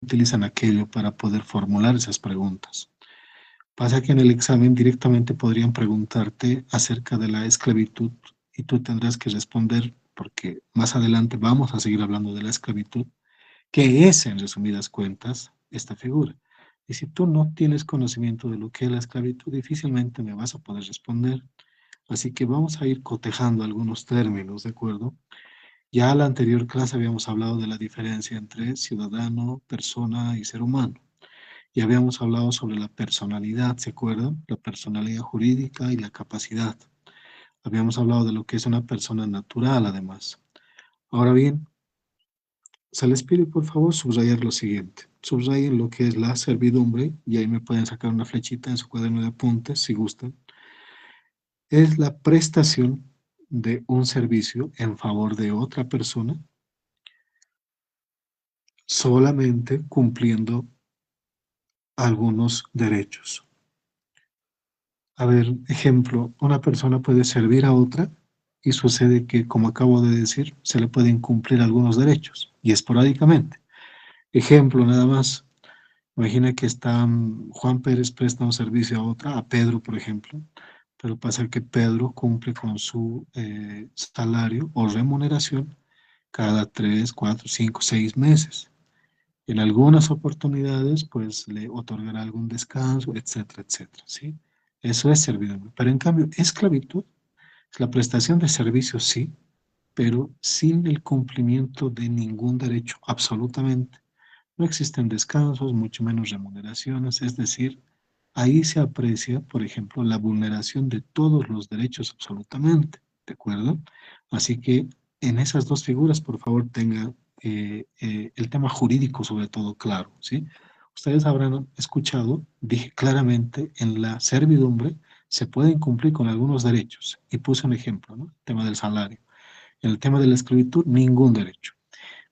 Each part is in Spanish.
utilizan aquello para poder formular esas preguntas. Pasa que en el examen directamente podrían preguntarte acerca de la esclavitud y tú tendrás que responder, porque más adelante vamos a seguir hablando de la esclavitud, que es, en resumidas cuentas, esta figura. Y si tú no tienes conocimiento de lo que es la esclavitud, difícilmente me vas a poder responder. Así que vamos a ir cotejando algunos términos, ¿de acuerdo? Ya en la anterior clase habíamos hablado de la diferencia entre ciudadano, persona y ser humano. Y habíamos hablado sobre la personalidad, ¿se acuerdan? La personalidad jurídica y la capacidad. Habíamos hablado de lo que es una persona natural, además. Ahora bien, se les pide por favor subrayar lo siguiente. Subrayen lo que es la servidumbre, y ahí me pueden sacar una flechita en su cuaderno de apuntes si gustan. Es la prestación de un servicio en favor de otra persona, solamente cumpliendo algunos derechos. A ver, ejemplo, una persona puede servir a otra y sucede que, como acabo de decir, se le pueden cumplir algunos derechos y esporádicamente. Ejemplo, nada más. Imagina que está Juan Pérez presta un servicio a otra, a Pedro, por ejemplo, pero pasa que Pedro cumple con su salario o remuneración cada 3, 4, 5, 6 meses. En algunas oportunidades, pues le otorgará algún descanso, etcétera, etcétera, ¿sí? Eso es servidumbre. Pero en cambio, esclavitud es la prestación de servicios, sí, pero sin el cumplimiento de ningún derecho, absolutamente. No existen descansos, mucho menos remuneraciones, es decir, ahí se aprecia, por ejemplo, la vulneración de todos los derechos absolutamente, ¿de acuerdo? Así que en esas dos figuras, por favor, tenga el tema jurídico sobre todo claro, ¿sí? Ustedes habrán escuchado, dije claramente, en la servidumbre se pueden cumplir con algunos derechos, y puse un ejemplo, ¿no? El tema del salario. En el tema de la esclavitud, ningún derecho.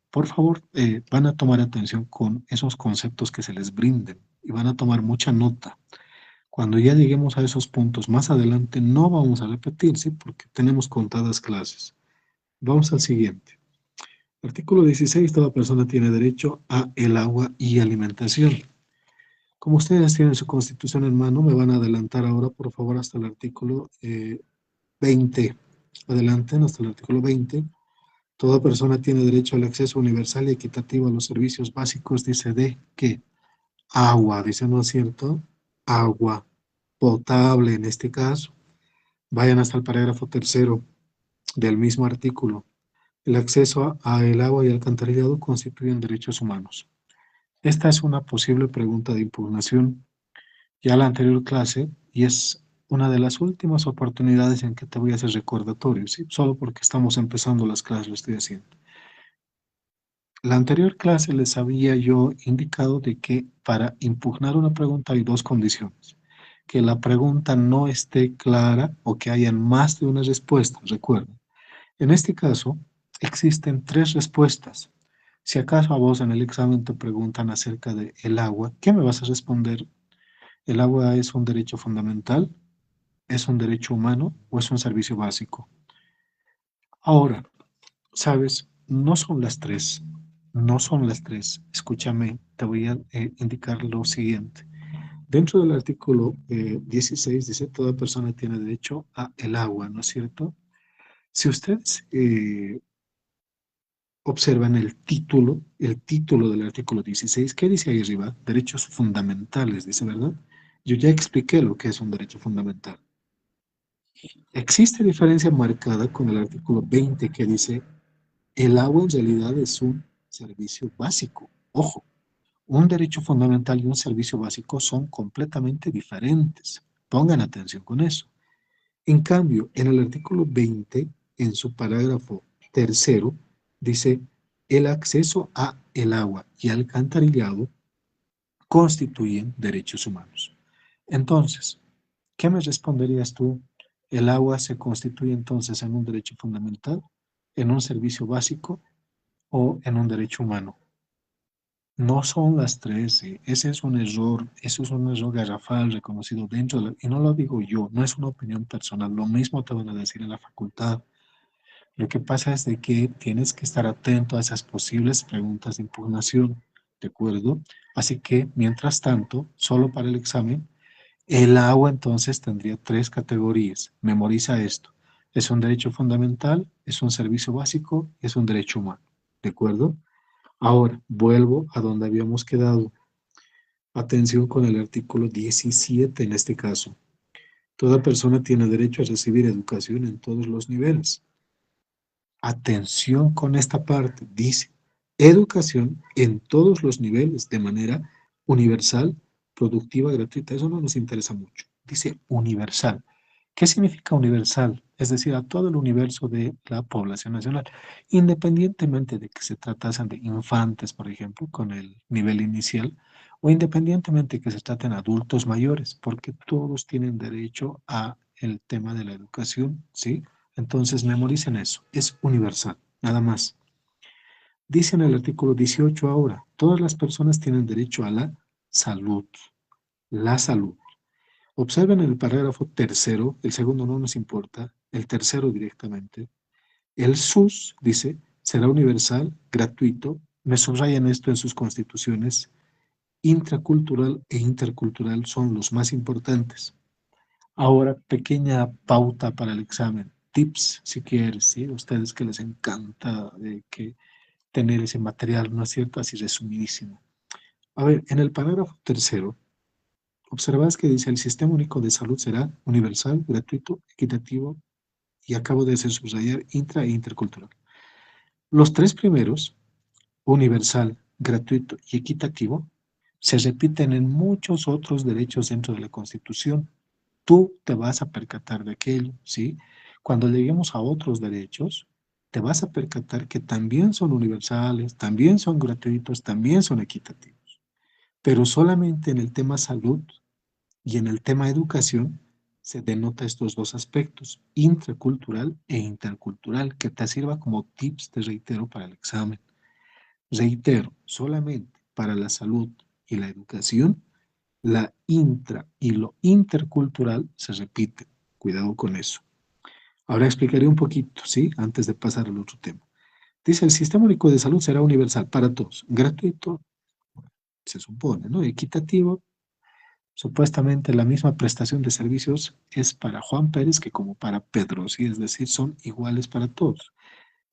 Por favor, van a tomar atención con esos conceptos que se les brinden y van a tomar mucha nota. Cuando ya lleguemos a esos puntos más adelante, no vamos a repetir, ¿sí? Porque tenemos contadas clases. Vamos al siguiente. Artículo 16. Toda persona tiene derecho a el agua y alimentación. Como ustedes tienen su constitución en mano, me van a adelantar ahora, por favor, hasta el artículo 20. Adelanten hasta el artículo 20. Toda persona tiene derecho al acceso universal y equitativo a los servicios básicos, dice de que agua, dice, ¿no es cierto? Agua potable en este caso. Vayan hasta el parágrafo tercero del mismo artículo. El acceso a el agua y el alcantarillado constituyen derechos humanos. Esta es una posible pregunta de impugnación. Ya la anterior clase, y es una de las últimas oportunidades en que te voy a hacer recordatorio, ¿sí? Solo porque estamos empezando las clases lo estoy haciendo. La anterior clase les había yo indicado de que para impugnar una pregunta hay dos condiciones. Que la pregunta no esté clara o que hayan más de una respuesta, recuerden. En este caso, existen tres respuestas. Si acaso a vos en el examen te preguntan acerca de el agua, ¿qué me vas a responder? ¿El agua es un derecho fundamental? ¿Es un derecho humano o es un servicio básico? Ahora, sabes, no son las tres, no son las tres. Escúchame, te voy a indicar lo siguiente. Dentro del artículo 16 dice, toda persona tiene derecho a el agua, ¿no es cierto? Si ustedes observan el título del artículo 16, ¿qué dice ahí arriba? Derechos fundamentales, dice, ¿verdad? Yo ya expliqué lo que es un derecho fundamental. Existe diferencia marcada con el artículo 20 que dice el agua en realidad es un servicio básico. Ojo, un derecho fundamental y un servicio básico son completamente diferentes. Pongan atención con eso. En cambio, en el artículo 20, en su parágrafo tercero, dice el acceso a el agua y alcantarillado constituyen derechos humanos. Entonces, ¿qué me responderías tú? ¿El agua se constituye entonces en un derecho fundamental, en un servicio básico o en un derecho humano? No son las tres, ese es un error, eso es un error garrafal reconocido dentro de y no lo digo yo, no es una opinión personal, lo mismo te van a decir en la facultad. Lo que pasa es de que tienes que estar atento a esas posibles preguntas de impugnación, ¿de acuerdo? Así que, mientras tanto, solo para el examen, el agua entonces tendría tres categorías. Memoriza esto. Es un derecho fundamental, es un servicio básico, es un derecho humano. ¿De acuerdo? Ahora, vuelvo a donde habíamos quedado. Atención con el artículo 17 en este caso. Toda persona tiene derecho a recibir educación en todos los niveles. Atención con esta parte. Dice, educación en todos los niveles de manera universal, productiva, gratuita. Eso no nos interesa mucho. Dice universal. ¿Qué significa universal? Es decir, a todo el universo de la población nacional, independientemente de que se tratasen de infantes, por ejemplo, con el nivel inicial, o independientemente de que se traten adultos mayores, porque todos tienen derecho a el tema de la educación, ¿sí? Entonces, memoricen eso, es universal, nada más. Dice en el artículo 18 ahora, todas las personas tienen derecho a la salud. Observen el parágrafo tercero, el segundo no nos importa, el tercero directamente. El SUS, dice, será universal, gratuito, me subrayan esto en sus constituciones, intracultural e intercultural son los más importantes. Ahora, pequeña pauta para el examen, tips si quieres, ¿sí? A ustedes que les encanta que tener ese material, ¿no es cierto? Así resumidísimo. A ver, en el parágrafo tercero, observas que dice el sistema único de salud será universal, gratuito, equitativo y acabo de hacer subrayar intra e intercultural. Los tres primeros, universal, gratuito y equitativo, se repiten en muchos otros derechos dentro de la Constitución. Tú te vas a percatar de aquello, ¿sí? Cuando lleguemos a otros derechos, te vas a percatar que también son universales, también son gratuitos, también son equitativos. Pero solamente en el tema salud y en el tema educación se denota estos dos aspectos, intracultural e intercultural, que te sirva como tips, te reitero, para el examen. Reitero, solamente para la salud y la educación, la intra y lo intercultural se repite. Cuidado con eso. Ahora explicaré un poquito, ¿sí? Antes de pasar al otro tema. Dice, el sistema único de salud será universal para todos, gratuito, se supone, ¿no? Equitativo, supuestamente la misma prestación de servicios es para Juan Pérez que como para Pedro, ¿sí? Es decir, son iguales para todos.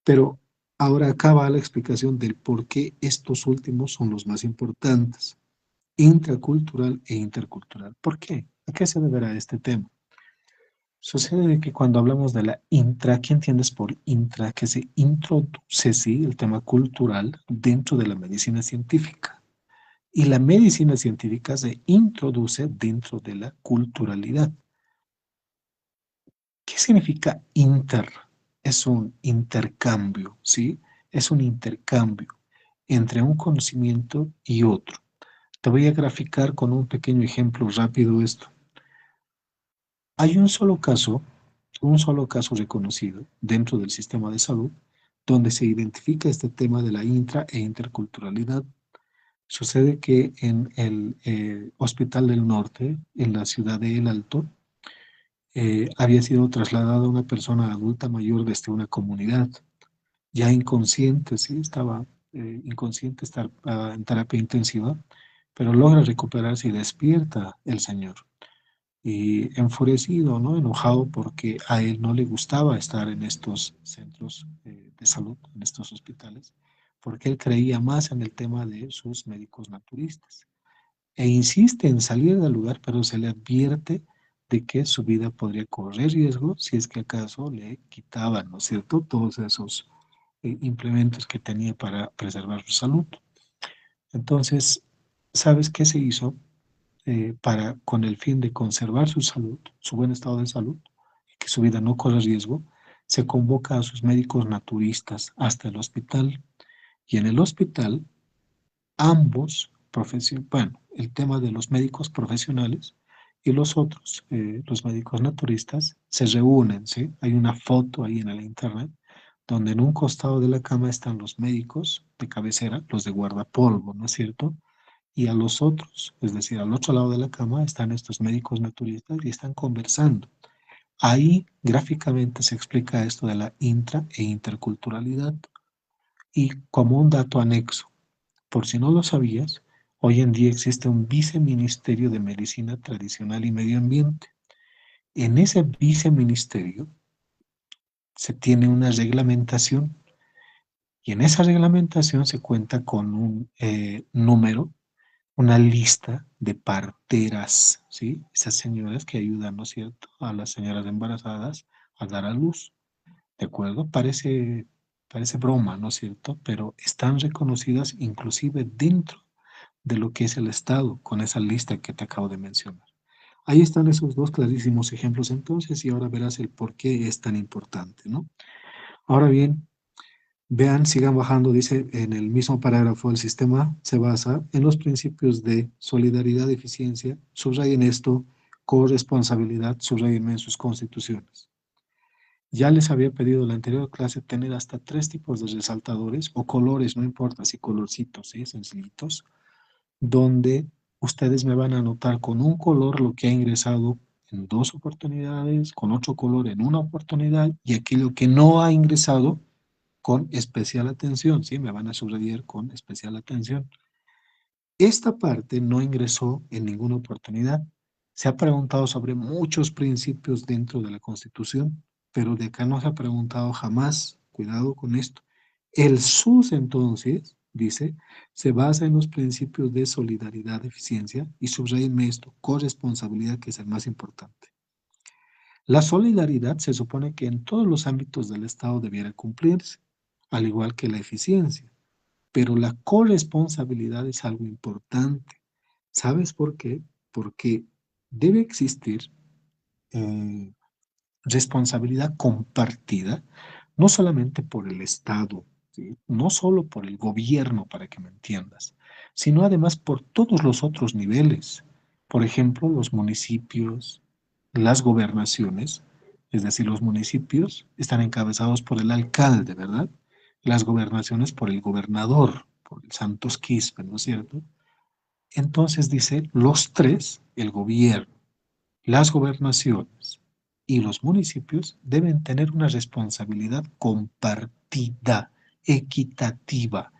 Pero ahora acaba la explicación del por qué estos últimos son los más importantes, intracultural e intercultural. ¿Por qué? ¿A qué se deberá este tema? Sucede que cuando hablamos de la intra, ¿qué entiendes por intra? Que se introduce, sí, el tema cultural dentro de la medicina científica. Y la medicina científica se introduce dentro de la culturalidad. ¿Qué significa inter? Es un intercambio, ¿sí? Es un intercambio entre un conocimiento y otro. Te voy a graficar con un pequeño ejemplo rápido esto. Hay un solo caso reconocido dentro del sistema de salud donde se identifica este tema de la intra e interculturalidad. Sucede que en el Hospital del Norte, en la ciudad de El Alto, había sido trasladada una persona adulta mayor desde una comunidad, ya inconsciente, sí, estaba inconsciente, estar en terapia intensiva, pero logra recuperarse y despierta el señor. Y enfurecido, ¿no? Enojado porque a él no le gustaba estar en estos centros de salud, en estos hospitales, porque él creía más en el tema de sus médicos naturistas. E insiste en salir del lugar, pero se le advierte de que su vida podría correr riesgo si es que acaso le quitaban, ¿no es cierto?, todos esos implementos que tenía para preservar su salud. Entonces, ¿sabes qué se hizo? Para, con el fin de conservar su salud, su buen estado de salud, que su vida no corra riesgo, se convoca a sus médicos naturistas hasta el hospital y en el hospital ambos, bueno, el tema de los médicos profesionales y los otros, los médicos naturistas, se reúnen, ¿sí? Hay una foto ahí en el internet donde en un costado de la cama están los médicos de cabecera, los de guardapolvo, ¿no es cierto? Y a los otros, es decir, al otro lado de la cama están estos médicos naturistas y están conversando. Ahí gráficamente se explica esto de la intra e interculturalidad. Y como un dato anexo, Por si no lo sabías, hoy en día existe un viceministerio de Medicina Tradicional y Medio Ambiente. En ese viceministerio se tiene una reglamentación y en esa reglamentación se cuenta con un número, una lista de parteras, ¿sí? Esas señoras que ayudan, ¿no es cierto?, a las señoras embarazadas a dar a luz, ¿de acuerdo? Parece broma, ¿no es cierto? Pero están reconocidas inclusive dentro de lo que es el Estado, con esa lista que te acabo de mencionar. Ahí están esos dos clarísimos ejemplos entonces y ahora verás el por qué es tan importante, ¿no? Ahora bien, vean, sigan bajando, dice en el mismo parágrafo, el sistema se basa en los principios de solidaridad, eficiencia, subrayen esto, corresponsabilidad, subrayen en sus constituciones. Ya les había pedido en la anterior clase tener hasta 3 tipos de resaltadores o colores, no importa si colorcitos, ¿sí? Sencillitos, donde ustedes me van a anotar con un color lo que ha ingresado en 2 oportunidades, con otro color en una oportunidad y aquello que no ha ingresado con especial atención, ¿sí? Me van a subrayar con especial atención. Esta parte no ingresó en ninguna oportunidad. Se ha preguntado sobre muchos principios dentro de la Constitución, pero de acá no se ha preguntado jamás, cuidado con esto. El SUS entonces, dice, se basa en los principios de solidaridad, eficiencia y subrayenme esto, corresponsabilidad, que es el más importante. La solidaridad se supone que en todos los ámbitos del Estado debiera cumplirse, al igual que la eficiencia, pero la corresponsabilidad es algo importante. ¿Sabes por qué? Porque debe existir eh, responsabilidad compartida, no solamente por el Estado, ¿sí? No solo por el gobierno, para que me entiendas, sino además por todos los otros niveles. Por ejemplo, los municipios, las gobernaciones, es decir, los municipios están encabezados por el alcalde, ¿verdad? Las gobernaciones por el gobernador, por el Santos Quispe, ¿no es cierto? Entonces dice, los tres, el gobierno, las gobernaciones y los municipios deben tener una responsabilidad compartida, equitativa.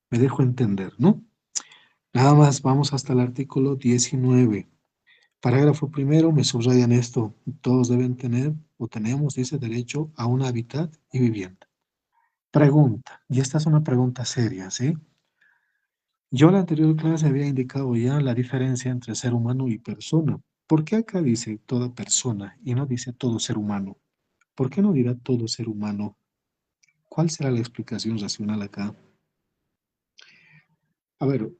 Me dejo entender, ¿no? Nada más, vamos hasta el artículo 19. Parágrafo primero, me subrayan esto. Todos deben tener o tenemos ese derecho a un hábitat y vivienda. Pregunta, y esta es una pregunta seria, ¿sí? Yo en la anterior clase había indicado ya la diferencia entre ser humano y persona. ¿Por qué acá dice toda persona y no dice todo ser humano? ¿Por qué no dirá todo ser humano? ¿Cuál será la explicación racional acá? A ver,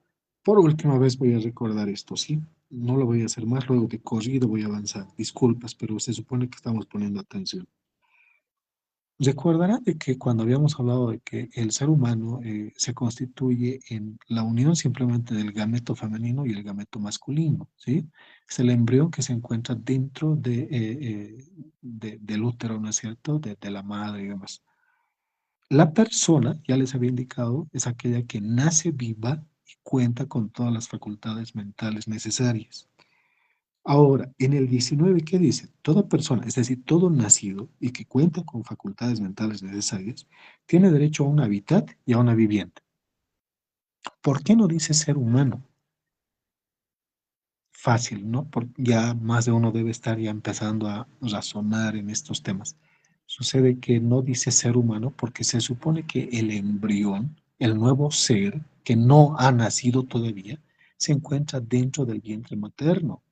por última vez voy a recordar esto, ¿sí? No lo voy a hacer más, luego de corrido voy a avanzar. Disculpas, pero se supone que estamos poniendo atención. Recordará de que cuando habíamos hablado de que el ser humano se constituye en la unión simplemente del gameto femenino y el gameto masculino, ¿sí? Es el embrión que se encuentra dentro del útero, ¿no es cierto? De la madre y demás. La persona, ya les había indicado, es aquella que nace viva y cuenta con todas las facultades mentales necesarias. Ahora, en el 19, ¿qué dice? Toda persona, es decir, todo nacido y que cuenta con facultades mentales necesarias, tiene derecho a un hábitat y a una vivienda. ¿Por qué no dice ser humano? Fácil, ¿no? Porque ya más de uno debe estar ya empezando a razonar en estos temas. Sucede que no dice ser humano porque se supone que el embrión, el nuevo ser que no ha nacido todavía, se encuentra dentro del vientre materno.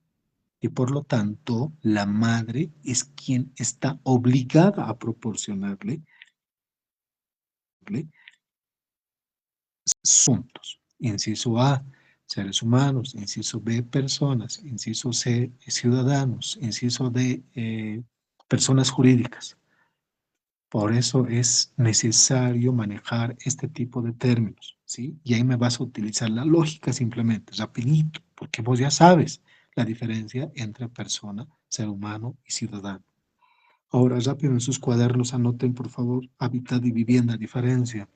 Y por lo tanto la madre es quien está obligada a proporcionarle asuntos. Inciso A, seres humanos. Inciso B, personas. Inciso C, ciudadanos. Inciso D, personas jurídicas. Por eso es necesario manejar este tipo de términos, ¿sí? Y ahí me vas a utilizar la lógica simplemente, rapidito, porque vos ya sabes la diferencia entre persona, ser humano y ciudadano. Ahora, rápido en sus cuadernos, anoten por favor hábitat y vivienda, diferencia.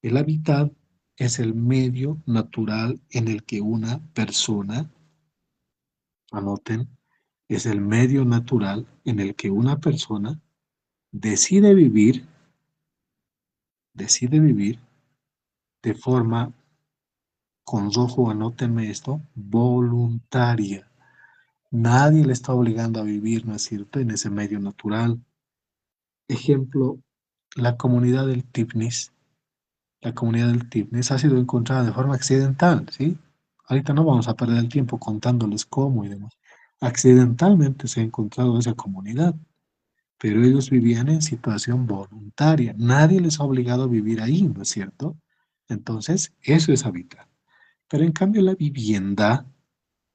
El hábitat es el medio natural en el que una persona, anoten, es el medio natural en el que una persona decide vivir, decide vivir de forma con rojo anótenme esto, voluntaria. Nadie le está obligando a vivir, ¿no es cierto?, en ese medio natural. Ejemplo, la comunidad del Tifnis. La comunidad del Tifnis ha sido encontrada de forma accidental, ¿sí? Ahorita no vamos a perder el tiempo contándoles cómo y demás. Accidentalmente se ha encontrado esa comunidad, pero ellos vivían en situación voluntaria. Nadie les ha obligado a vivir ahí, ¿no es cierto? Entonces, eso es habitar. Pero en cambio, la vivienda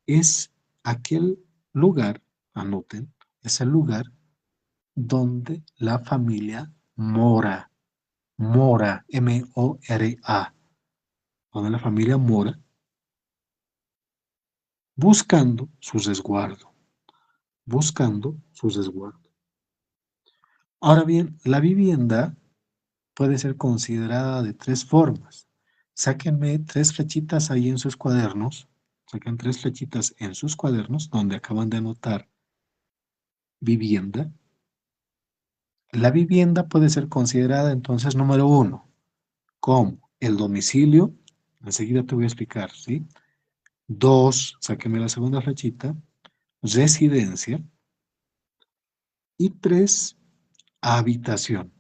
es aquel lugar, anoten, es el lugar donde la familia mora, mora, M-O-R-A, donde la familia mora buscando su resguardo, buscando su resguardo. Ahora bien, la vivienda puede ser considerada de tres formas. Sáquenme tres flechitas ahí en sus cuadernos, saquen tres flechitas en sus cuadernos donde acaban de anotar vivienda. La vivienda puede ser considerada entonces número uno, como el domicilio, enseguida te voy a explicar, ¿sí? Dos, sáqueme la segunda flechita, residencia. Y tres, habitación.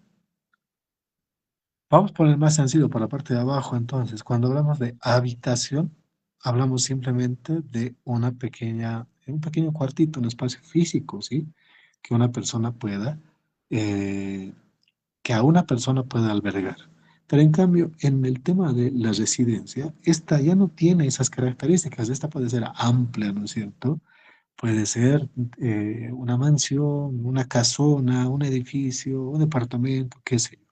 Vamos por el más sencillo, por la parte de abajo. Entonces, cuando hablamos de habitación, hablamos simplemente de un pequeño cuartito, un espacio físico, ¿sí? Que una persona pueda, eh, que a una persona pueda albergar. Pero en cambio, en el tema de la residencia, esta ya no tiene esas características. Esta puede ser amplia, ¿no es cierto? Puede ser una mansión, una casona, un edificio, un departamento, qué sé yo.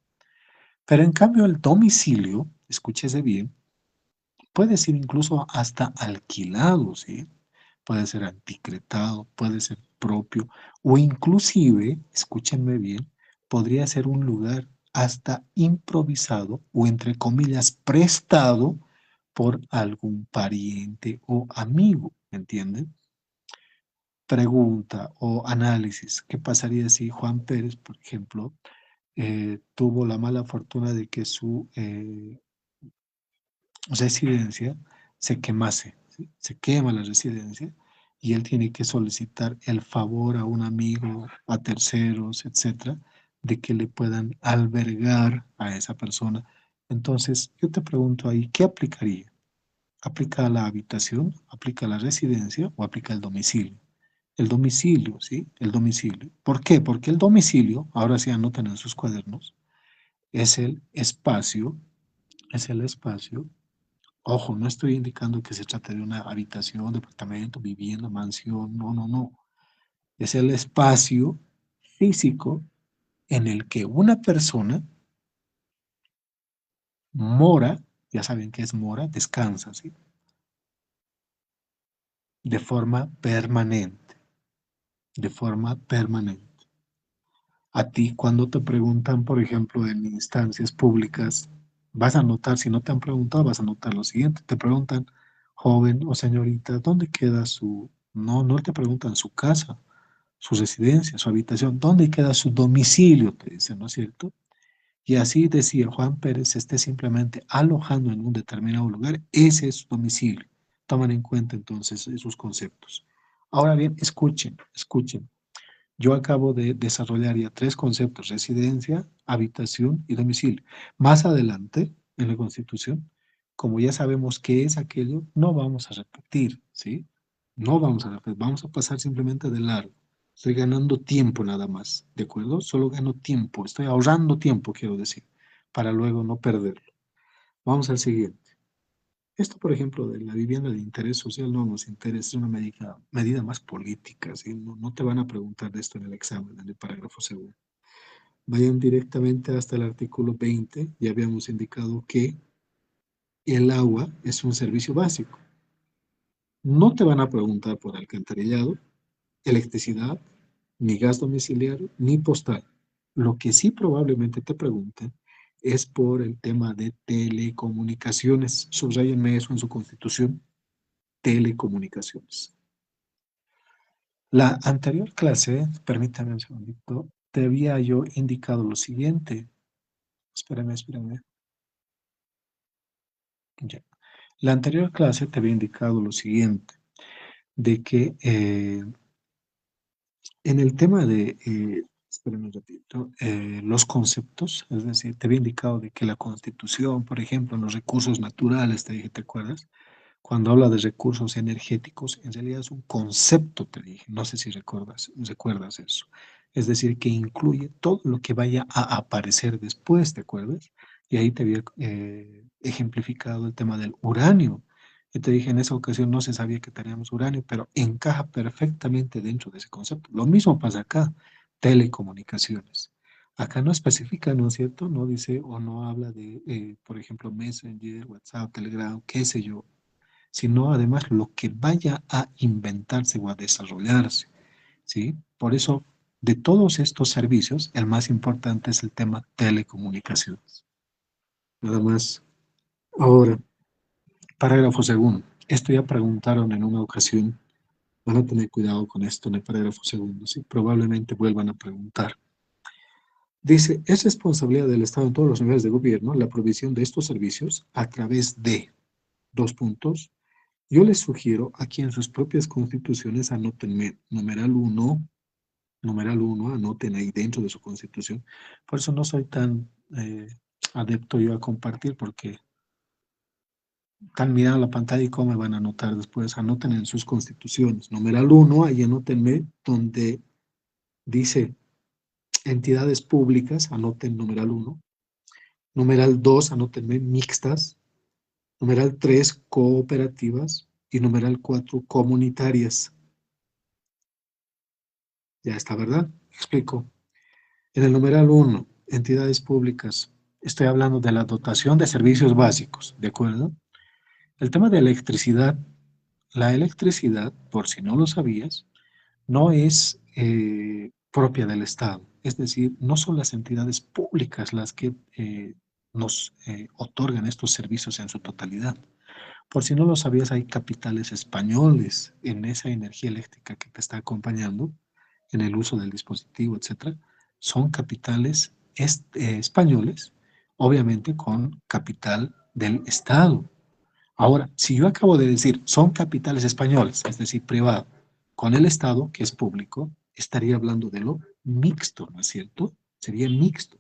Pero en cambio el domicilio, escúchese bien, puede ser incluso hasta alquilado, ¿sí? Puede ser anticretado, puede ser propio, o inclusive, escúchenme bien, podría ser un lugar hasta improvisado o entre comillas prestado por algún pariente o amigo, ¿me entienden? Pregunta o análisis. ¿Qué pasaría si Juan Pérez, por ejemplo, tuvo la mala fortuna de que su residencia se quemase, ¿sí? Se quema la residencia y él tiene que solicitar el favor a un amigo, a terceros, etcétera, de que le puedan albergar a esa persona? Entonces, yo te pregunto ahí, ¿qué aplicaría? ¿Aplica la habitación, aplica la residencia o aplica el domicilio? El domicilio, ¿sí? El domicilio. ¿Por qué? Porque el domicilio, ahora sí anotan en sus cuadernos, es el espacio, es el espacio. Ojo, no estoy indicando que se trate de una habitación, departamento, vivienda, mansión, no, no, no. Es el espacio físico en el que una persona mora, ya saben qué es mora, descansa, ¿sí? De forma permanente, de forma permanente. A ti, cuando te preguntan, por ejemplo, en instancias públicas, vas a notar, si no te han preguntado, vas a notar lo siguiente. Te preguntan, joven o señorita, ¿dónde queda su... No, no te preguntan su casa, su residencia, su habitación. ¿Dónde queda su domicilio? Te dicen, ¿no es cierto? Y así decía Juan Pérez, se esté simplemente alojando en un determinado lugar, ese es su domicilio. Toman en cuenta entonces esos conceptos. Ahora bien, escuchen, escuchen. Yo acabo de desarrollar ya tres conceptos: residencia, habitación y domicilio. Más adelante, en la Constitución, como ya sabemos qué es aquello, no vamos a repetir, ¿sí? No vamos a repetir, vamos a pasar simplemente de largo. Estoy ganando tiempo nada más, ¿de acuerdo? Solo gano tiempo, estoy ahorrando tiempo, quiero decir, para luego no perderlo. Vamos al siguiente. Esto, por ejemplo, de la vivienda de interés social no nos interesa, es una medida más política, ¿sí? No, no te van a preguntar de esto en el examen, en el parágrafo segundo. Vayan directamente hasta el artículo 20. Ya habíamos indicado que el agua es un servicio básico. No te van a preguntar por alcantarillado, electricidad, ni gas domiciliario, ni postal. Lo que sí probablemente te pregunten es por el tema de telecomunicaciones. Subrayenme eso en su constitución, telecomunicaciones. La anterior clase, permítame un segundito, te había yo indicado lo siguiente. Espérame, espérame. Ya. La anterior clase te había indicado lo siguiente, de que en el tema de, espérame un ratito, los conceptos, es decir, te había indicado de que la Constitución, por ejemplo, en los recursos naturales, te dije, ¿te acuerdas? Cuando habla de recursos energéticos, en realidad es un concepto, te dije, no sé si recuerdas eso. Es decir, que incluye todo lo que vaya a aparecer después, ¿te acuerdas? Y ahí te había ejemplificado el tema del uranio. Y te dije, en esa ocasión no se sabía que teníamos uranio, pero encaja perfectamente dentro de ese concepto. Lo mismo pasa acá, telecomunicaciones. Acá no especifica, ¿no es cierto? No dice o no habla de, por ejemplo, Messenger, WhatsApp, Telegram, qué sé yo, sino además lo que vaya a inventarse o a desarrollarse, ¿sí? Por eso, de todos estos servicios, el más importante es el tema telecomunicaciones. Nada más. Ahora, parágrafo segundo. Esto ya preguntaron en una ocasión. Van a tener cuidado con esto en el parágrafo segundo, ¿sí? Probablemente vuelvan a preguntar. Dice, es responsabilidad del Estado en todos los niveles de gobierno la provisión de estos servicios a través de dos puntos. Yo les sugiero aquí en sus propias constituciones anoten numeral uno, anoten ahí dentro de su constitución. Por eso no soy tan adepto yo a compartir porque están mirando la pantalla y cómo me van a anotar después. Anoten en sus constituciones. Numeral uno, ahí anótenme donde dice entidades públicas, anoten numeral uno. Numeral 2, anótenme mixtas. Numeral 3, cooperativas. Y numeral 4, comunitarias. Ya está, ¿verdad? Explico. En el numeral uno, entidades públicas, estoy hablando de la dotación de servicios básicos, ¿de acuerdo? El tema de electricidad, la electricidad, por si no lo sabías, no es propia del Estado. Es decir, no son las entidades públicas las que nos otorgan estos servicios en su totalidad. Por si no lo sabías, hay capitales españoles en esa energía eléctrica que te está acompañando, en el uso del dispositivo, etcétera. Son capitales españoles, obviamente con capital del Estado. Ahora, si yo acabo de decir son capitales españoles, es decir, privado, con el Estado, que es público, estaría hablando de lo mixto, ¿no es cierto? Sería mixto.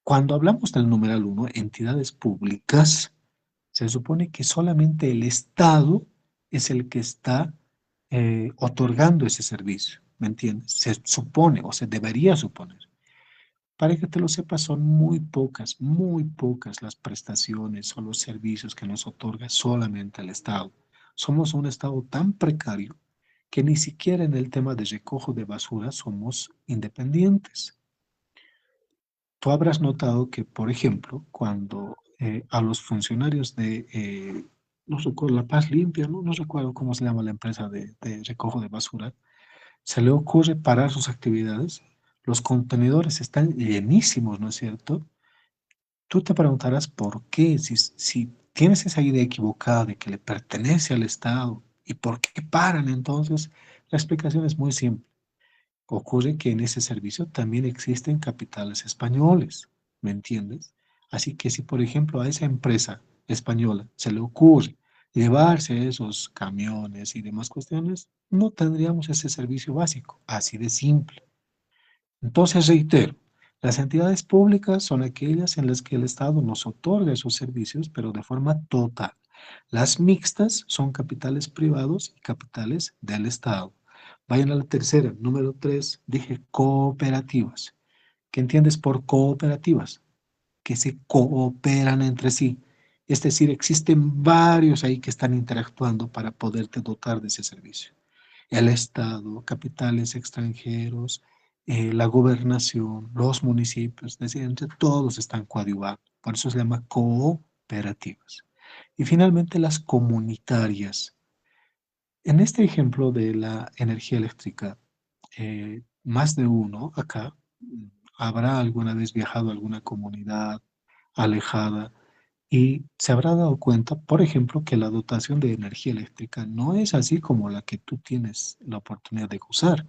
Cuando hablamos del numeral uno, entidades públicas, se supone que solamente el Estado es el que está otorgando ese servicio, ¿me entiendes? Se supone o se debería suponer. Para que te lo sepas, son muy pocas las prestaciones o los servicios que nos otorga solamente el Estado. Somos un Estado tan precario que ni siquiera en el tema de recojo de basura somos independientes. Tú habrás notado que, por ejemplo, cuando a los funcionarios de, no recuerdo, La Paz Limpia, no recuerdo cómo se llama la empresa de recojo de basura, se le ocurre parar sus actividades, los contenedores están llenísimos, ¿no es cierto? Tú te preguntarás por qué, si tienes esa idea equivocada de que le pertenece al Estado y por qué paran entonces, la explicación es muy simple. Ocurre que en ese servicio también existen capitales españoles, ¿me entiendes? Así que si, por ejemplo, a esa empresa española se le ocurre llevarse esos camiones y demás cuestiones, no tendríamos ese servicio básico, así de simple. Entonces, reitero, las entidades públicas son aquellas en las que el Estado nos otorga esos servicios, pero de forma total. Las mixtas son capitales privados y capitales del Estado. Vayan a la tercera, número 3, dije cooperativas. ¿Qué entiendes por cooperativas? Que se cooperan entre sí. Es decir, existen varios ahí que están interactuando para poderte dotar de ese servicio. El Estado, capitales extranjeros, la gobernación, los municipios, es decir, entre todos están coadyuvando. Por eso se llama cooperativas. Y finalmente las comunitarias. En este ejemplo de la energía eléctrica, más de uno acá habrá alguna vez viajado a alguna comunidad alejada y se habrá dado cuenta, por ejemplo, que la dotación de energía eléctrica no es así como la que tú tienes la oportunidad de usar.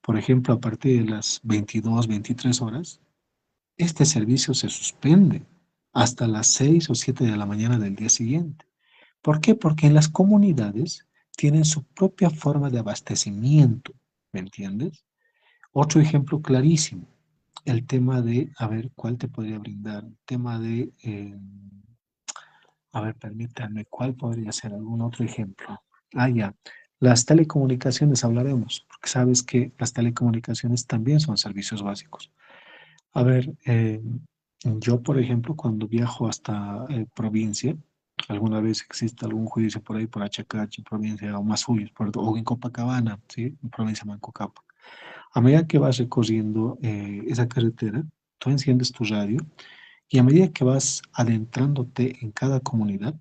Por ejemplo, a partir de las 22, 23 horas, este servicio se suspende hasta las 6 o 7 de la mañana del día siguiente. ¿Por qué? Porque en las comunidades tienen su propia forma de abastecimiento, ¿me entiendes? Otro ejemplo clarísimo, el tema de, a ver, ¿cuál te podría brindar? El tema de, a ver, permítanme, ¿cuál podría ser algún otro ejemplo? Ah, ya, las telecomunicaciones hablaremos, porque sabes que las telecomunicaciones también son servicios básicos. A ver, yo, por ejemplo, cuando viajo hasta provincia, alguna vez existe algún juicio por ahí, por Achacachi, provincia, o Masuyos, o en Copacabana, ¿sí? En provincia de Mancocapa. A medida que vas recorriendo esa carretera, tú enciendes tu radio y a medida que vas adentrándote en cada comunidad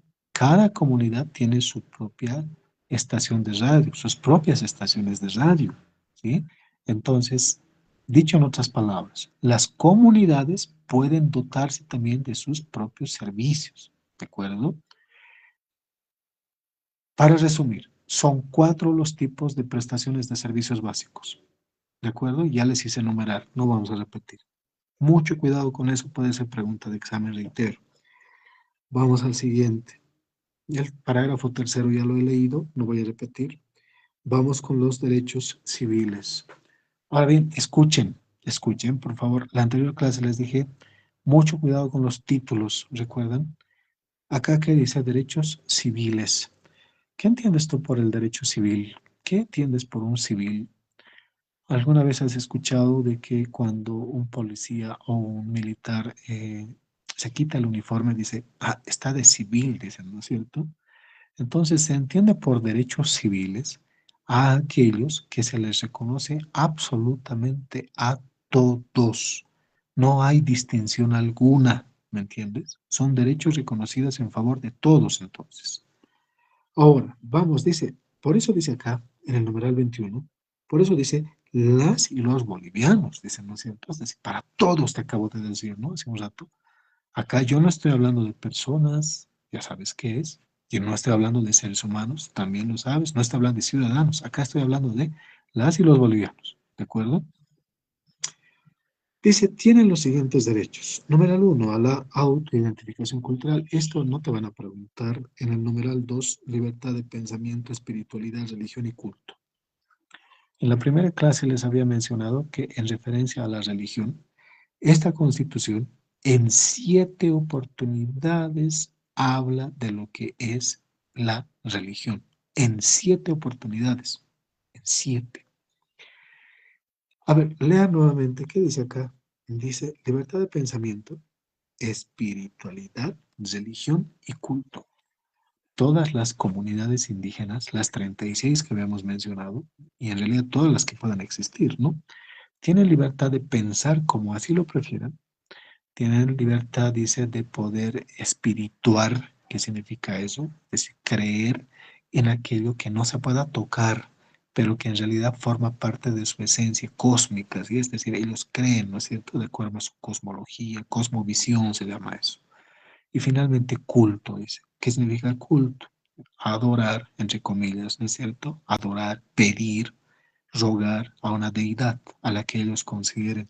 tiene su propia estación de radio, sus propias estaciones de radio, ¿sí? Entonces, dicho en otras palabras, las comunidades pueden dotarse también de sus propios servicios, ¿de acuerdo? Para resumir, son cuatro los tipos de prestaciones de servicios básicos, ¿de acuerdo? Ya les hice enumerar, no vamos a repetir. Mucho cuidado con eso, puede ser pregunta de examen, reitero. Vamos al siguiente. El parágrafo tercero ya lo he leído, no voy a repetir. Vamos con los derechos civiles. Ahora bien, escuchen, por favor. La anterior clase les dije, mucho cuidado con los títulos, ¿recuerdan? Acá que dice derechos civiles. ¿Qué entiendes tú por el derecho civil? ¿Qué entiendes por un civil? ¿Alguna vez has escuchado de que cuando un policía o un militar se quita el uniforme, dice, ah, está de civil, dicen, ¿no es cierto? Entonces se entiende por derechos civiles a aquellos que se les reconoce absolutamente a todos. No hay distinción alguna, ¿me entiendes? Son derechos reconocidos en favor de todos entonces. Ahora, vamos, dice, por eso dice acá, en el numeral 21, por eso dice las y los bolivianos, dicen, ¿no es cierto? Es decir, para todos te acabo de decir, ¿no? Hace un rato. Acá yo no estoy hablando de personas, ya sabes qué es. Yo no estoy hablando de seres humanos, también lo sabes. No estoy hablando de ciudadanos. Acá estoy hablando de las y los bolivianos. ¿De acuerdo? Dice, tienen los siguientes derechos. Numeral uno, a la autoidentificación cultural. Esto no te van a preguntar. En el numeral 2, libertad de pensamiento, espiritualidad, religión y culto. En la primera clase les había mencionado que en referencia a la religión, esta constitución en 7 oportunidades habla de lo que es la religión. En 7 oportunidades. En 7. A ver, lea nuevamente. ¿Qué dice acá? Dice libertad de pensamiento, espiritualidad, religión y culto. Todas las comunidades indígenas, las 36 que habíamos mencionado, y en realidad todas las que puedan existir, ¿no? Tienen libertad de pensar como así lo prefieran. Tienen libertad, dice, de poder espirituar. ¿Qué significa eso? Es decir, creer en aquello que no se pueda tocar, pero que en realidad forma parte de su esencia cósmica, ¿sí? Es decir, ellos creen, ¿no es cierto?, de acuerdo a su cosmología, cosmovisión se llama eso. Y finalmente, culto, dice. ¿Qué significa culto? Adorar, entre comillas, ¿no es cierto? Adorar, pedir, rogar a una deidad a la que ellos consideren.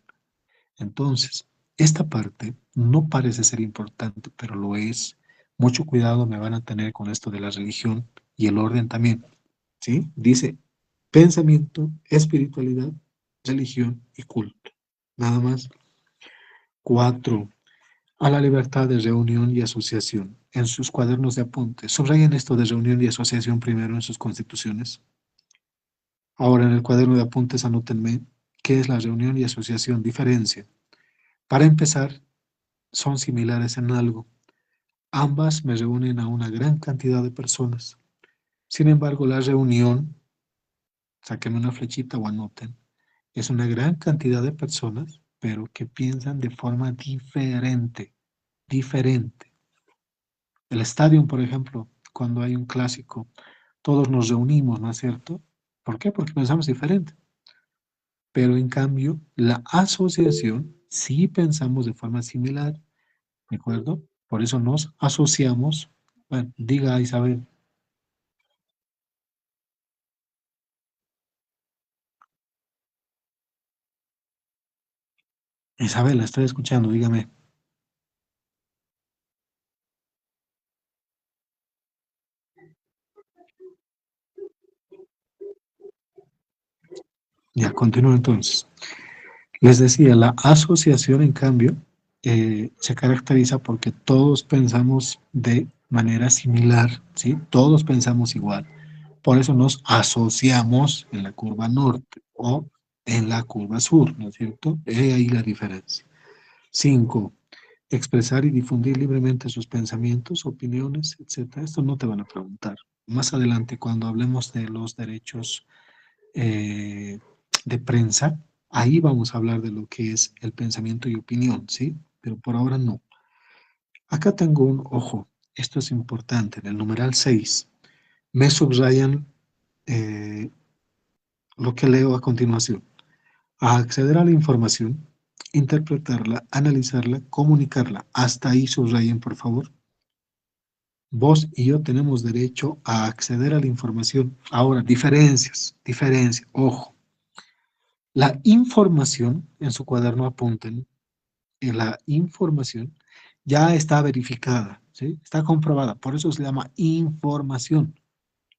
Entonces, esta parte no parece ser importante, pero lo es. Mucho cuidado me van a tener con esto de la religión y el orden también. ¿Sí? Dice pensamiento, espiritualidad, religión y culto. Nada más. 4. A la libertad de reunión y asociación. En sus cuadernos de apuntes. Subrayen esto de reunión y asociación primero en sus constituciones. Ahora en el cuaderno de apuntes anótenme qué es la reunión y asociación. Diferencia. Para empezar, son similares en algo. Ambas me reúnen a una gran cantidad de personas. Sin embargo, la reunión, saquen una flechita o anoten, es una gran cantidad de personas, pero que piensan de forma diferente, diferente. El estadio, por ejemplo, cuando hay un clásico, todos nos reunimos, ¿no es cierto? ¿Por qué? Porque pensamos diferente. Pero en cambio, la asociación sí pensamos de forma similar, ¿de acuerdo? Por eso nos asociamos. Bueno, diga Isabel. Isabel, la estoy escuchando, dígame. Ya, continúo entonces. Les decía, la asociación, en cambio, se caracteriza porque todos pensamos de manera similar, ¿sí? Todos pensamos igual. Por eso nos asociamos en la curva norte o en la curva sur, ¿no es cierto? He ahí la diferencia. 5. Expresar y difundir libremente sus pensamientos, opiniones, etcétera. Esto no te van a preguntar. Más adelante, cuando hablemos de los derechos eh, de prensa, ahí vamos a hablar de lo que es el pensamiento y opinión, ¿sí? Pero por ahora no. Acá tengo un ojo, esto es importante, en el numeral 6 me subrayan lo que leo a continuación. A acceder a la información, interpretarla, analizarla, comunicarla. Hasta ahí subrayen, por favor. Vos y yo tenemos derecho a acceder a la información. Ahora, diferencias, ojo. La información, en su cuaderno apunten, la información ya está verificada, ¿sí? Está comprobada, por eso se llama información.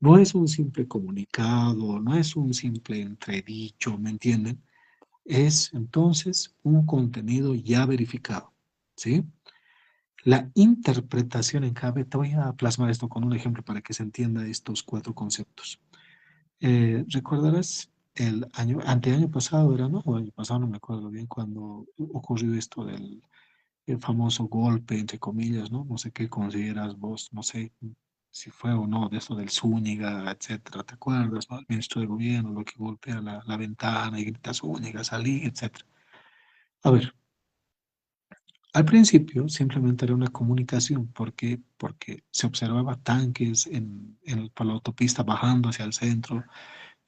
No es un simple comunicado, no es un simple entredicho, ¿me entienden? Es entonces un contenido ya verificado, ¿sí? La interpretación en clave, te voy a plasmar esto con un ejemplo para que se entienda estos cuatro conceptos. ¿Recordarás el año, anteaño pasado era, no? O año pasado, no me acuerdo bien, cuando ocurrió esto del el famoso golpe, entre comillas, ¿no? No sé qué consideras vos, no sé si fue o no, de esto del Zúñiga, etcétera, ¿te acuerdas, no? El ministro de gobierno, lo que golpea la ventana y grita Zúñiga, salí, etcétera. A ver, al principio simplemente era una comunicación, porque se observaba tanques por la autopista bajando hacia el centro,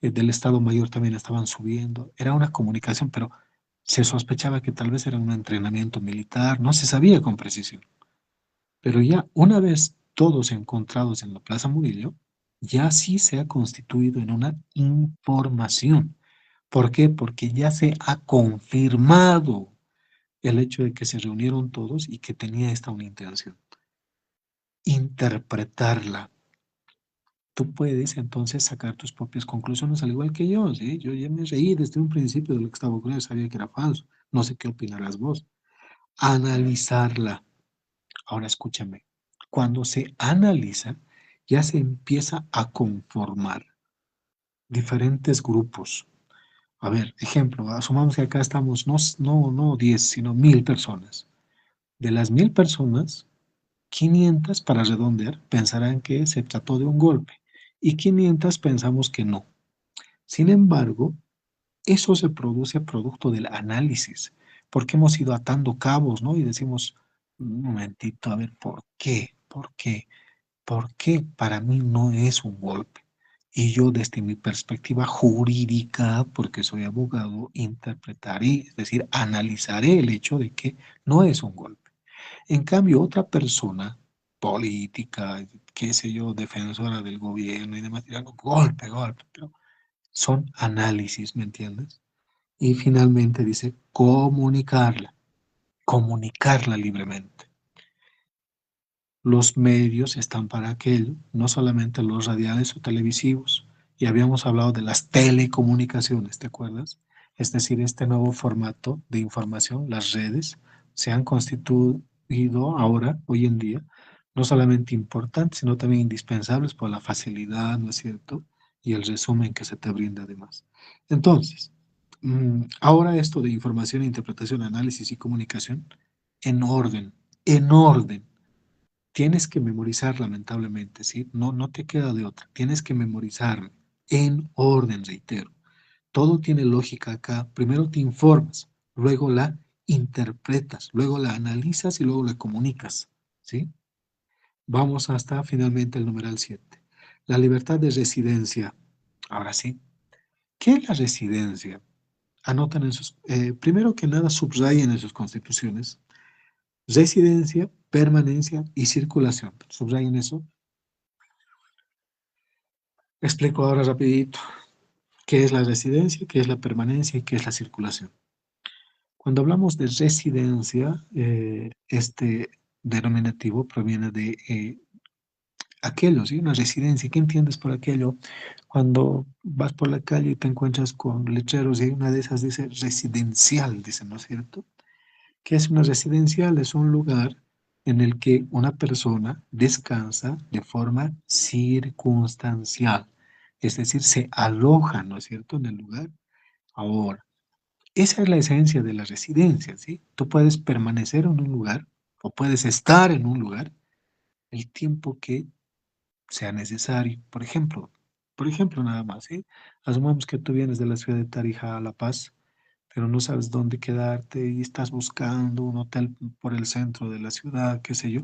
del Estado Mayor también estaban subiendo, era una comunicación, pero se sospechaba que tal vez era un entrenamiento militar, no se sabía con precisión. Pero ya una vez todos encontrados en la Plaza Murillo, ya sí se ha constituido en una información. ¿Por qué? Porque ya se ha confirmado el hecho de que se reunieron todos y que tenía esta una intención, interpretarla. Tú puedes entonces sacar tus propias conclusiones, al igual que yo, ¿sí? Yo ya me reí desde un principio de lo que estaba ocurriendo, sabía que era falso. No sé qué opinarás vos. Analizarla. Ahora escúchame. Cuando se analiza, ya se empieza a conformar diferentes grupos. A ver, ejemplo, asumamos que acá estamos no 10, sino 1000 personas. De las 1000 personas, 500 para redondear pensarán que se trató de un golpe y 500 pensamos que no. Sin embargo, eso se produce producto del análisis, porque hemos ido atando cabos, ¿no? Y decimos, un momentito, a ver, ¿por qué? ¿Por qué? ¿Por qué para mí no es un golpe? Y yo desde mi perspectiva jurídica, porque soy abogado, interpretaré, es decir, analizaré el hecho de que no es un golpe. En cambio, otra persona política, qué sé yo, defensora del gobierno y demás, dirán, golpe, golpe, pero son análisis, ¿me entiendes? Y finalmente dice comunicarla libremente. Los medios están para aquello, no solamente los radiales o televisivos. Y habíamos hablado de las telecomunicaciones, ¿te acuerdas? Es decir, este nuevo formato de información, las redes, se han constituido ahora, hoy en día, no solamente importantes, sino también indispensables por la facilidad, ¿no es cierto? Y el resumen que se te brinda además. Entonces, ahora esto de información, interpretación, análisis y comunicación, en orden, en orden. Tienes que memorizar, lamentablemente, ¿sí? No, no te queda de otra. Tienes que memorizar en orden, reitero. Todo tiene lógica acá. Primero te informas, luego la interpretas, luego la analizas y luego la comunicas, ¿sí? Vamos hasta finalmente el numeral 7. La libertad de residencia. Ahora sí, ¿qué es la residencia? Anotan en sus, primero que nada, subrayen en sus constituciones. Residencia, permanencia y circulación. Subrayen eso. Explico ahora rapidito qué es la residencia, qué es la permanencia y qué es la circulación. Cuando hablamos de residencia, este denominativo proviene de aquello, ¿sí? Una residencia. ¿Qué entiendes por aquello? Cuando vas por la calle y te encuentras con letreros y hay una de esas dice residencial, dice, ¿no es cierto? ¿Qué es una residencial? Es un lugar en el que una persona descansa de forma circunstancial, es decir, se aloja, ¿no es cierto?, en el lugar. Ahora, esa es la esencia de la residencia, ¿sí? Tú puedes permanecer en un lugar o puedes estar en un lugar el tiempo que sea necesario. Por ejemplo, nada más, ¿sí? Asumamos que tú vienes de la ciudad de Tarija a La Paz, pero no sabes dónde quedarte y estás buscando un hotel por el centro de la ciudad, qué sé yo.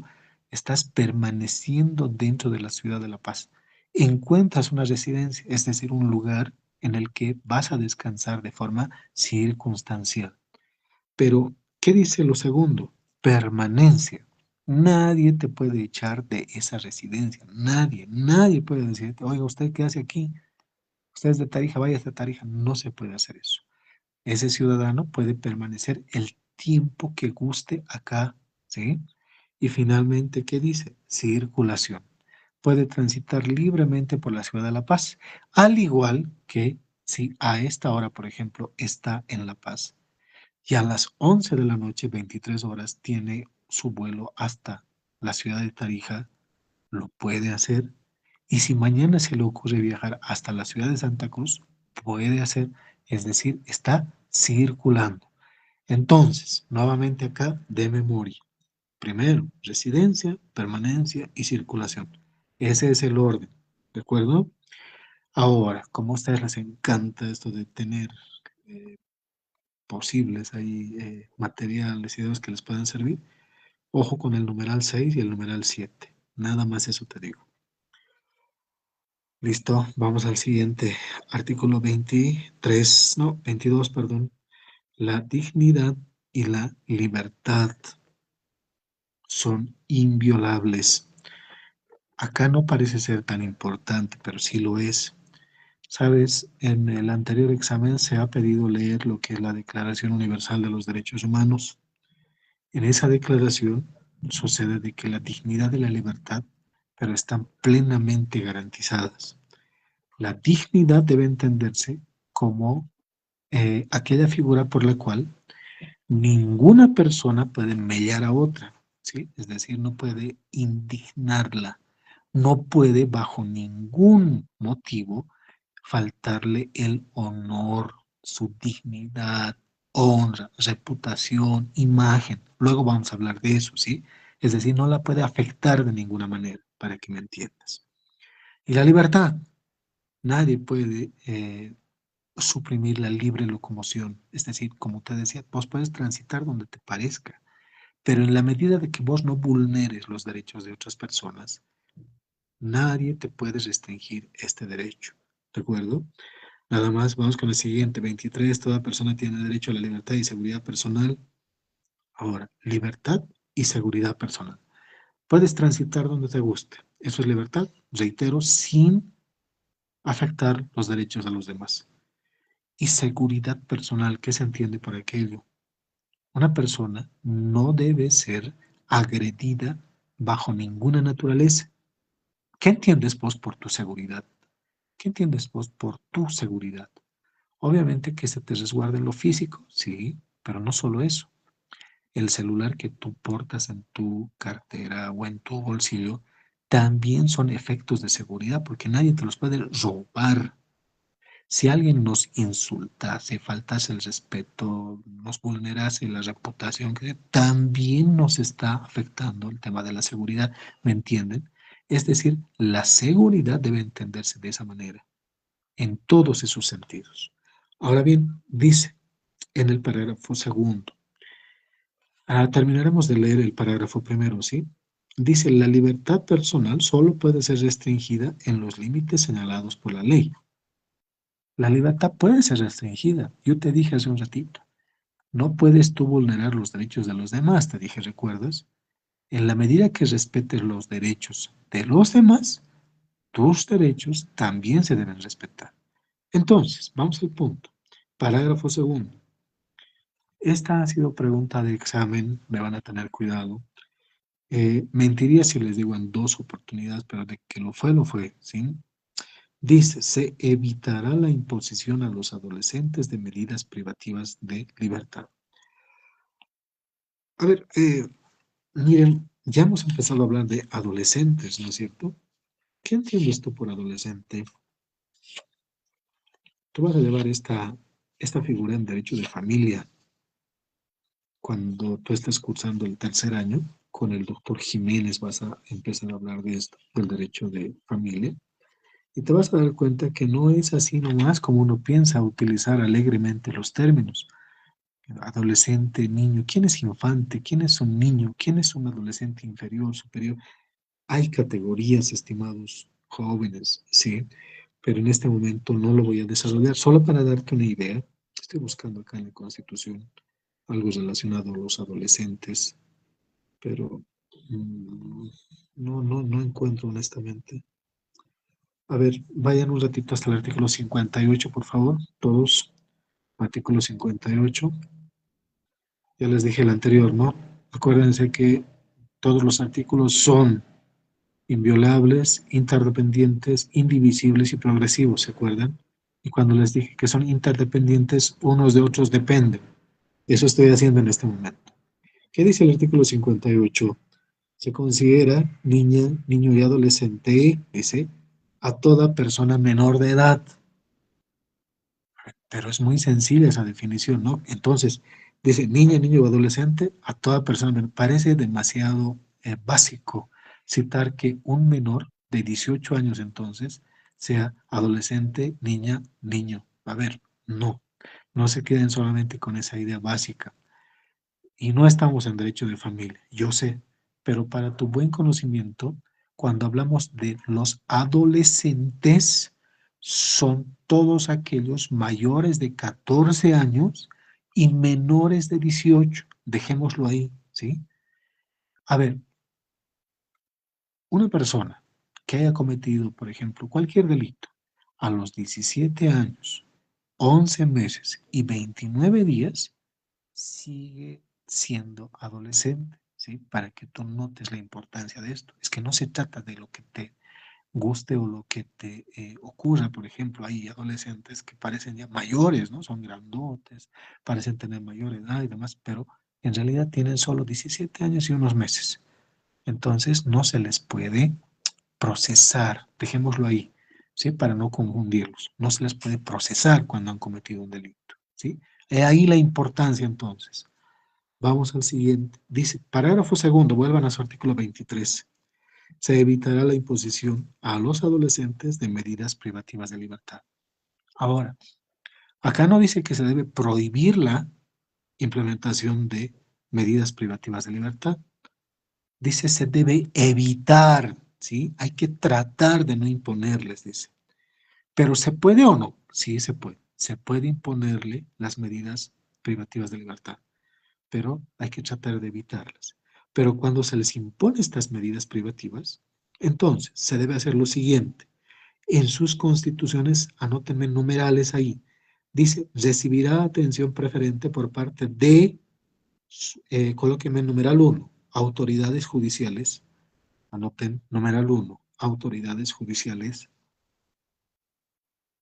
Estás permaneciendo dentro de la ciudad de La Paz. Encuentras una residencia, es decir, un lugar en el que vas a descansar de forma circunstancial. Pero, ¿qué dice lo segundo? Permanencia. Nadie te puede echar de esa residencia. Nadie puede decirte, oiga, ¿usted qué hace aquí? Usted es de Tarija, vaya a Tarija. No se puede hacer eso. Ese ciudadano puede permanecer el tiempo que guste acá, ¿sí? Y finalmente, ¿qué dice? Circulación. Puede transitar libremente por la ciudad de La Paz, al igual que si a esta hora, por ejemplo, está en La Paz y a las 11 de la noche, 23 horas, tiene su vuelo hasta la ciudad de Tarija, lo puede hacer. Y si mañana se le ocurre viajar hasta la ciudad de Santa Cruz, puede hacer, es decir, está circulando. Entonces, nuevamente acá, de memoria. Primero, residencia, permanencia y circulación. Ese es el orden, ¿de acuerdo? Ahora, como a ustedes les encanta esto de tener eh, posibles ahí materiales y ideas que les puedan servir, ojo con el numeral 6 y el numeral 7. Nada más eso te digo. Listo, vamos al siguiente. Artículo 23, no, 22, perdón. La dignidad y la libertad son inviolables. Acá no parece ser tan importante, pero sí lo es. Sabes, en el anterior examen se ha pedido leer lo que es la Declaración Universal de los Derechos Humanos. En esa declaración sucede de que la dignidad y la libertad, pero están plenamente garantizadas. La dignidad debe entenderse como aquella figura por la cual ninguna persona puede mellar a otra, ¿sí? Es decir, no puede indignarla, no puede bajo ningún motivo faltarle el honor, su dignidad, honra, reputación, imagen. Luego vamos a hablar de eso, ¿sí? Es decir, no la puede afectar de ninguna manera, para que me entiendas. Y la libertad, nadie puede suprimir la libre locomoción. Es decir, como te decía, vos puedes transitar donde te parezca, pero en la medida de que vos no vulneres los derechos de otras personas, nadie te puede restringir este derecho. ¿De acuerdo? Nada más, vamos con el siguiente. 23. Toda persona tiene derecho a la libertad y seguridad personal. Ahora, libertad y seguridad personal. Puedes transitar donde te guste. Eso es libertad, reitero, sin afectar los derechos de los demás. Y seguridad personal, ¿qué se entiende por aquello? Una persona no debe ser agredida bajo ninguna naturaleza. ¿Qué entiendes vos por tu seguridad? ¿Qué entiendes vos por tu seguridad? Obviamente que se te resguarde lo físico, sí, pero no solo eso. El celular que tú portas en tu cartera o en tu bolsillo también son efectos de seguridad porque nadie te los puede robar. Si alguien nos insultase, faltase el respeto, nos vulnerase la reputación, que también nos está afectando el tema de la seguridad, ¿me entienden? Es decir, la seguridad debe entenderse de esa manera, en todos esos sentidos. Ahora bien, dice en el parágrafo segundo, terminaremos de leer el parágrafo primero, ¿sí? Dice, la libertad personal solo puede ser restringida en los límites señalados por la ley. La libertad puede ser restringida. Yo te dije hace un ratito, no puedes tú vulnerar los derechos de los demás, te dije, ¿recuerdas? En la medida que respetes los derechos de los demás, tus derechos también se deben respetar. Entonces, vamos al punto. Parágrafo segundo. Esta ha sido pregunta de examen, me van a tener cuidado. Mentiría si les digo en dos oportunidades, pero de que lo fue, ¿sí? Dice, se evitará la imposición a los adolescentes de medidas privativas de libertad. A ver, miren, ya hemos empezado a hablar de adolescentes, ¿no es cierto? ¿Qué entiendes tú por adolescente? Tú vas a llevar esta figura en derecho de familia cuando tú estés cursando el tercer año. Con el doctor Jiménez vas a empezar a hablar de esto, del derecho de familia. Y te vas a dar cuenta que no es así nomás como uno piensa utilizar alegremente los términos. Adolescente, niño, ¿quién es infante? ¿Quién es un niño? ¿Quién es un adolescente inferior, superior? Hay categorías, estimados jóvenes, sí, pero en este momento no lo voy a desarrollar. Solo para darte una idea, estoy buscando acá en la Constitución algo relacionado a los adolescentes, pero no encuentro honestamente. A ver, vayan un ratito hasta el artículo 58, por favor, todos, artículo 58. Ya les dije el anterior, ¿no? Acuérdense que todos los artículos son inviolables, interdependientes, indivisibles y progresivos, ¿se acuerdan? Y cuando les dije que son interdependientes, unos de otros dependen. Eso estoy haciendo en este momento. ¿Qué dice el artículo 58? Se considera niña, niño y adolescente, dice, a toda persona menor de edad. Pero es muy sencilla esa definición, ¿no? Entonces, dice niña, niño o adolescente, a toda persona menor. Parece demasiado básico citar que un menor de 18 años entonces sea adolescente, niña, niño. A ver, no se queden solamente con esa idea básica. Y no estamos en derecho de familia, yo sé, pero para tu buen conocimiento, cuando hablamos de los adolescentes, son todos aquellos mayores de 14 años y menores de 18. Dejémoslo ahí, ¿sí? A ver, una persona que haya cometido, por ejemplo, cualquier delito a los 17 años, 11 meses y 29 días, sigue siendo adolescente, ¿sí? Para que tú notes la importancia de esto. Es que no se trata de lo que te guste o lo que te ocurra. Por ejemplo, hay adolescentes que parecen ya mayores, ¿no? Son grandotes, parecen tener mayor edad y demás, pero en realidad tienen solo 17 años y unos meses. Entonces no se les puede procesar, dejémoslo ahí, ¿sí? Para no confundirlos. No se les puede procesar cuando han cometido un delito, ¿sí? He ahí la importancia entonces. Vamos al siguiente. Dice, parágrafo segundo, vuelvan a su artículo 23. Se evitará la imposición a los adolescentes de medidas privativas de libertad. Ahora, acá no dice que se debe prohibir la implementación de medidas privativas de libertad. Dice se debe evitar, ¿sí? Hay que tratar de no imponerles, dice. Pero ¿se puede o no? Sí, se puede. Se puede imponerle las medidas privativas de libertad, pero hay que tratar de evitarlas. Pero cuando se les impone estas medidas privativas, entonces se debe hacer lo siguiente. En sus constituciones, anótenme numerales ahí. Dice, recibirá atención preferente por parte de, colóquenme en numeral uno, autoridades judiciales. Anoten numeral uno, autoridades judiciales.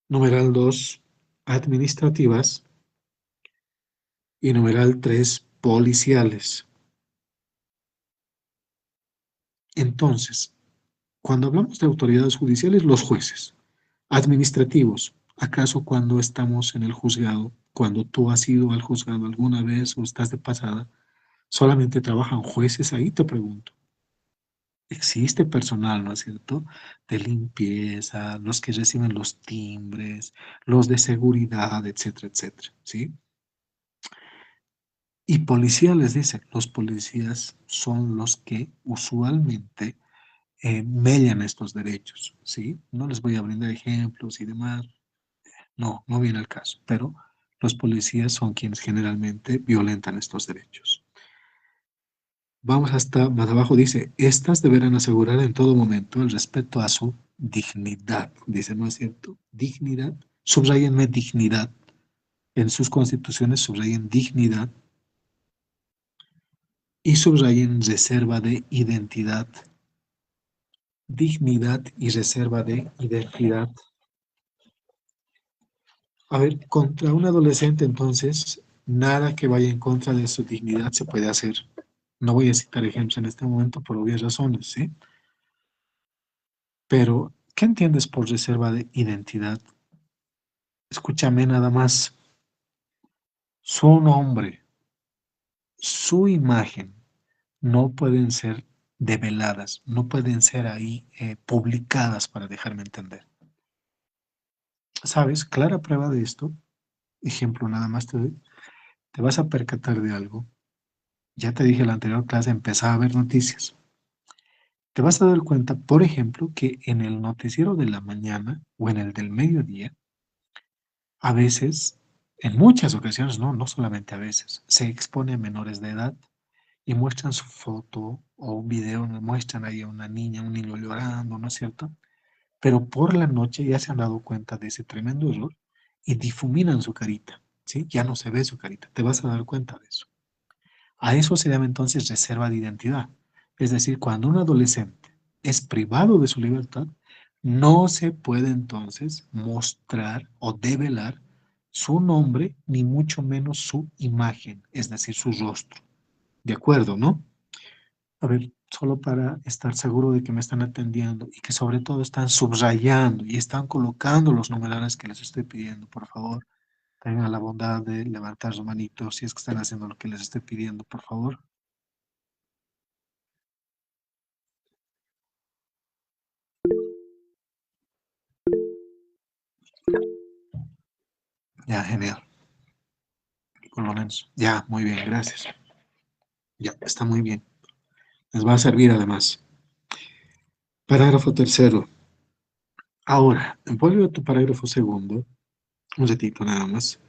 Numeral 2, administrativas. Y numeral 3, policiales. Entonces, cuando hablamos de autoridades judiciales, los jueces. Administrativos, ¿acaso cuando estamos en el juzgado, cuando tú has ido al juzgado alguna vez o estás de pasada, solamente trabajan jueces ahí? Te pregunto. Existe personal, ¿no es cierto? De limpieza, los que reciben los timbres, los de seguridad, etcétera, etcétera, ¿sí? Y policía les dice, los policías son los que usualmente mellan estos derechos, ¿sí? No les voy a brindar ejemplos y demás, no viene al caso, pero los policías son quienes generalmente violentan estos derechos. Vamos hasta más abajo, dice, estas deberán asegurar en todo momento el respeto a su dignidad, dice, ¿no es cierto? Dignidad, subrayenme dignidad, en sus constituciones subrayen dignidad, y subrayen reserva de identidad, dignidad y reserva de identidad. A ver, contra un adolescente entonces, nada que vaya en contra de su dignidad se puede hacer. No voy a citar ejemplos en este momento por obvias razones, ¿sí? Pero, ¿qué entiendes por reserva de identidad? Escúchame nada más. Su nombre, su imagen, no pueden ser develadas, no pueden ser ahí publicadas para dejarme entender. ¿Sabes? Clara prueba de esto, ejemplo nada más te doy, te vas a percatar de algo. Ya te dije en la anterior clase, empezaba a ver noticias. Te vas a dar cuenta, por ejemplo, que en el noticiero de la mañana o en el del mediodía, a veces, en muchas ocasiones, no solamente a veces, se expone a menores de edad y muestran su foto o un video donde muestran ahí a una niña, un niño llorando, ¿no es cierto? Pero por la noche ya se han dado cuenta de ese tremendo error y difuminan su carita, ¿sí? Ya no se ve su carita, te vas a dar cuenta de eso. A eso se llama entonces reserva de identidad. Es decir, cuando un adolescente es privado de su libertad, no se puede entonces mostrar o develar su nombre, ni mucho menos su imagen, es decir, su rostro. ¿De acuerdo, no? A ver, solo para estar seguro de que me están atendiendo y que sobre todo están subrayando y están colocando los numerales que les estoy pidiendo, por favor, tengan la bondad de levantar su manito si es que están haciendo lo que les estoy pidiendo, por favor. Ya, genial, por lo menos. Ya, muy bien, gracias. Ya, está muy bien. Les va a servir además. Parágrafo tercero. Ahora, vuelve a tu parágrafo segundo, un ratito nada más.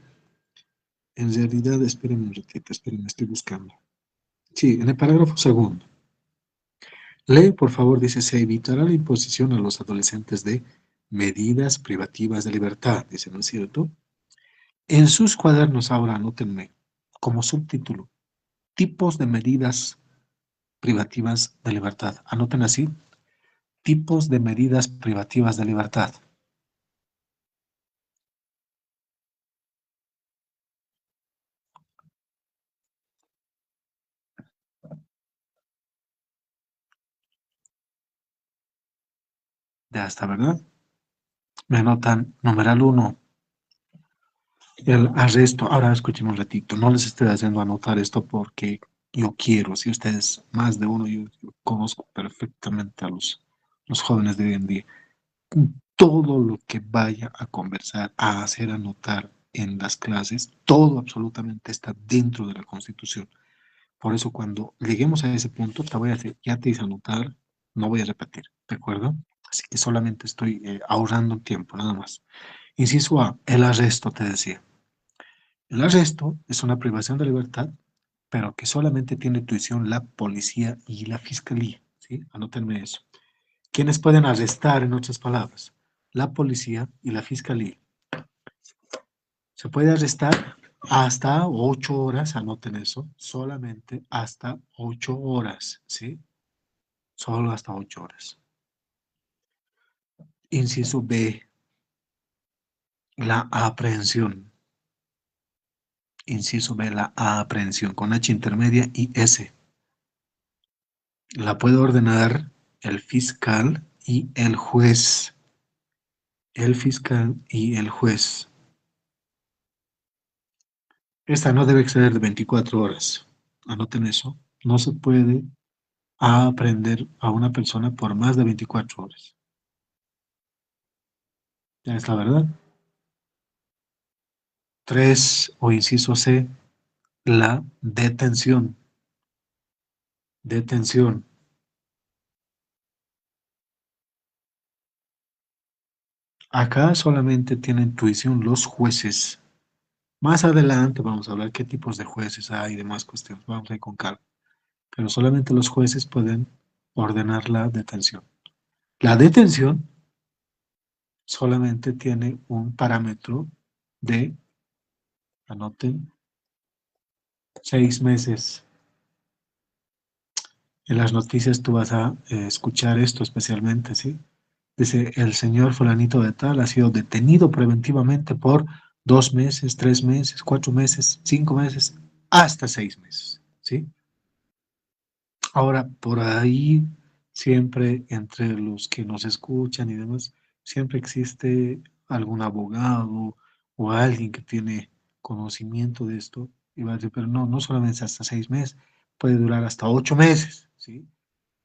En realidad, espérenme un ratito, espérenme, estoy buscando. Sí, en el parágrafo segundo. Lee, por favor, dice, se evitará la imposición a los adolescentes de medidas privativas de libertad, dice, ¿no es cierto? En sus cuadernos ahora anótenme como subtítulo, tipos de medidas privativas de libertad. Anoten así, tipos de medidas privativas de libertad. Ya está, ¿verdad? Me anotan numeral uno, el arresto. Ahora escuchen un ratito. No les estoy haciendo anotar esto porque yo quiero. Si ustedes, más de uno, yo conozco perfectamente a los jóvenes de hoy en día. Todo lo que vaya a conversar, a hacer anotar en las clases, todo absolutamente está dentro de la Constitución. Por eso cuando lleguemos a ese punto, te voy a decir, ya te hice anotar, no voy a repetir, ¿de acuerdo? Así que solamente estoy ahorrando tiempo, nada más. Inciso A, el arresto, te decía. El arresto es una privación de libertad, pero que solamente tiene tuición la policía y la fiscalía, ¿sí? Anótenme eso. ¿Quiénes pueden arrestar, en otras palabras? La policía y la fiscalía. Se puede arrestar hasta 8 horas, anoten eso, solamente hasta 8 horas, ¿sí? Solo hasta 8 horas. Inciso B, la aprehensión. Inciso B, la aprehensión con H intermedia y S. La puede ordenar el fiscal y el juez. El fiscal y el juez. Esta no debe exceder de 24 horas. Anoten eso. No se puede aprehender a una persona por más de 24 horas. Ya es la verdad. 3 o inciso C, la detención. Detención. Acá solamente tienen tuición los jueces. Más adelante vamos a hablar qué tipos de jueces hay y demás cuestiones. Vamos a ir con calma. Pero solamente los jueces pueden ordenar la detención. La detención solamente tiene un parámetro de, anoten, 6 meses. En las noticias tú vas a escuchar esto especialmente, ¿sí? Dice, el señor fulanito de tal ha sido detenido preventivamente por 2 meses, 3 meses, 4 meses, 5 meses, hasta 6 meses, ¿sí? Ahora, por ahí, siempre entre los que nos escuchan y demás, siempre existe algún abogado o alguien que tiene conocimiento de esto y va a decir, pero no, no solamente hasta 6 meses, puede durar hasta 8 meses, ¿sí?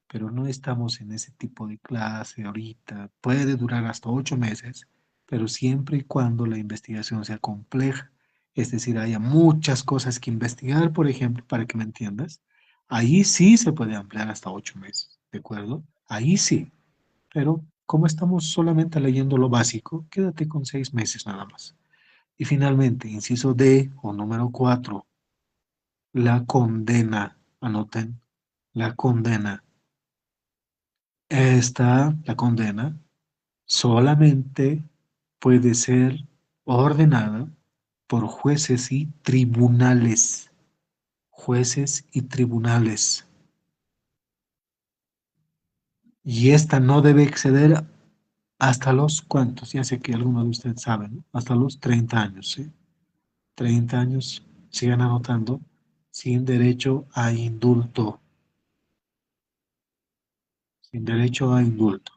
Pero no estamos en ese tipo de clase ahorita. Puede durar hasta 8 meses, pero siempre y cuando la investigación sea compleja. Es decir, haya muchas cosas que investigar, por ejemplo, para que me entiendas. Ahí sí se puede ampliar hasta 8 meses, ¿de acuerdo? Ahí sí. Pero como estamos solamente leyendo lo básico, quédate con 6 meses nada más. Y finalmente, inciso D o número 4, la condena. Anoten, la condena. La condena solamente puede ser ordenada por jueces y tribunales. Jueces y tribunales. Y esta no debe exceder hasta los cuantos, ya sé que algunos de ustedes saben, ¿no? Hasta los 30 años, ¿sí? 30 años, sigan anotando, sin derecho a indulto, sin derecho a indulto.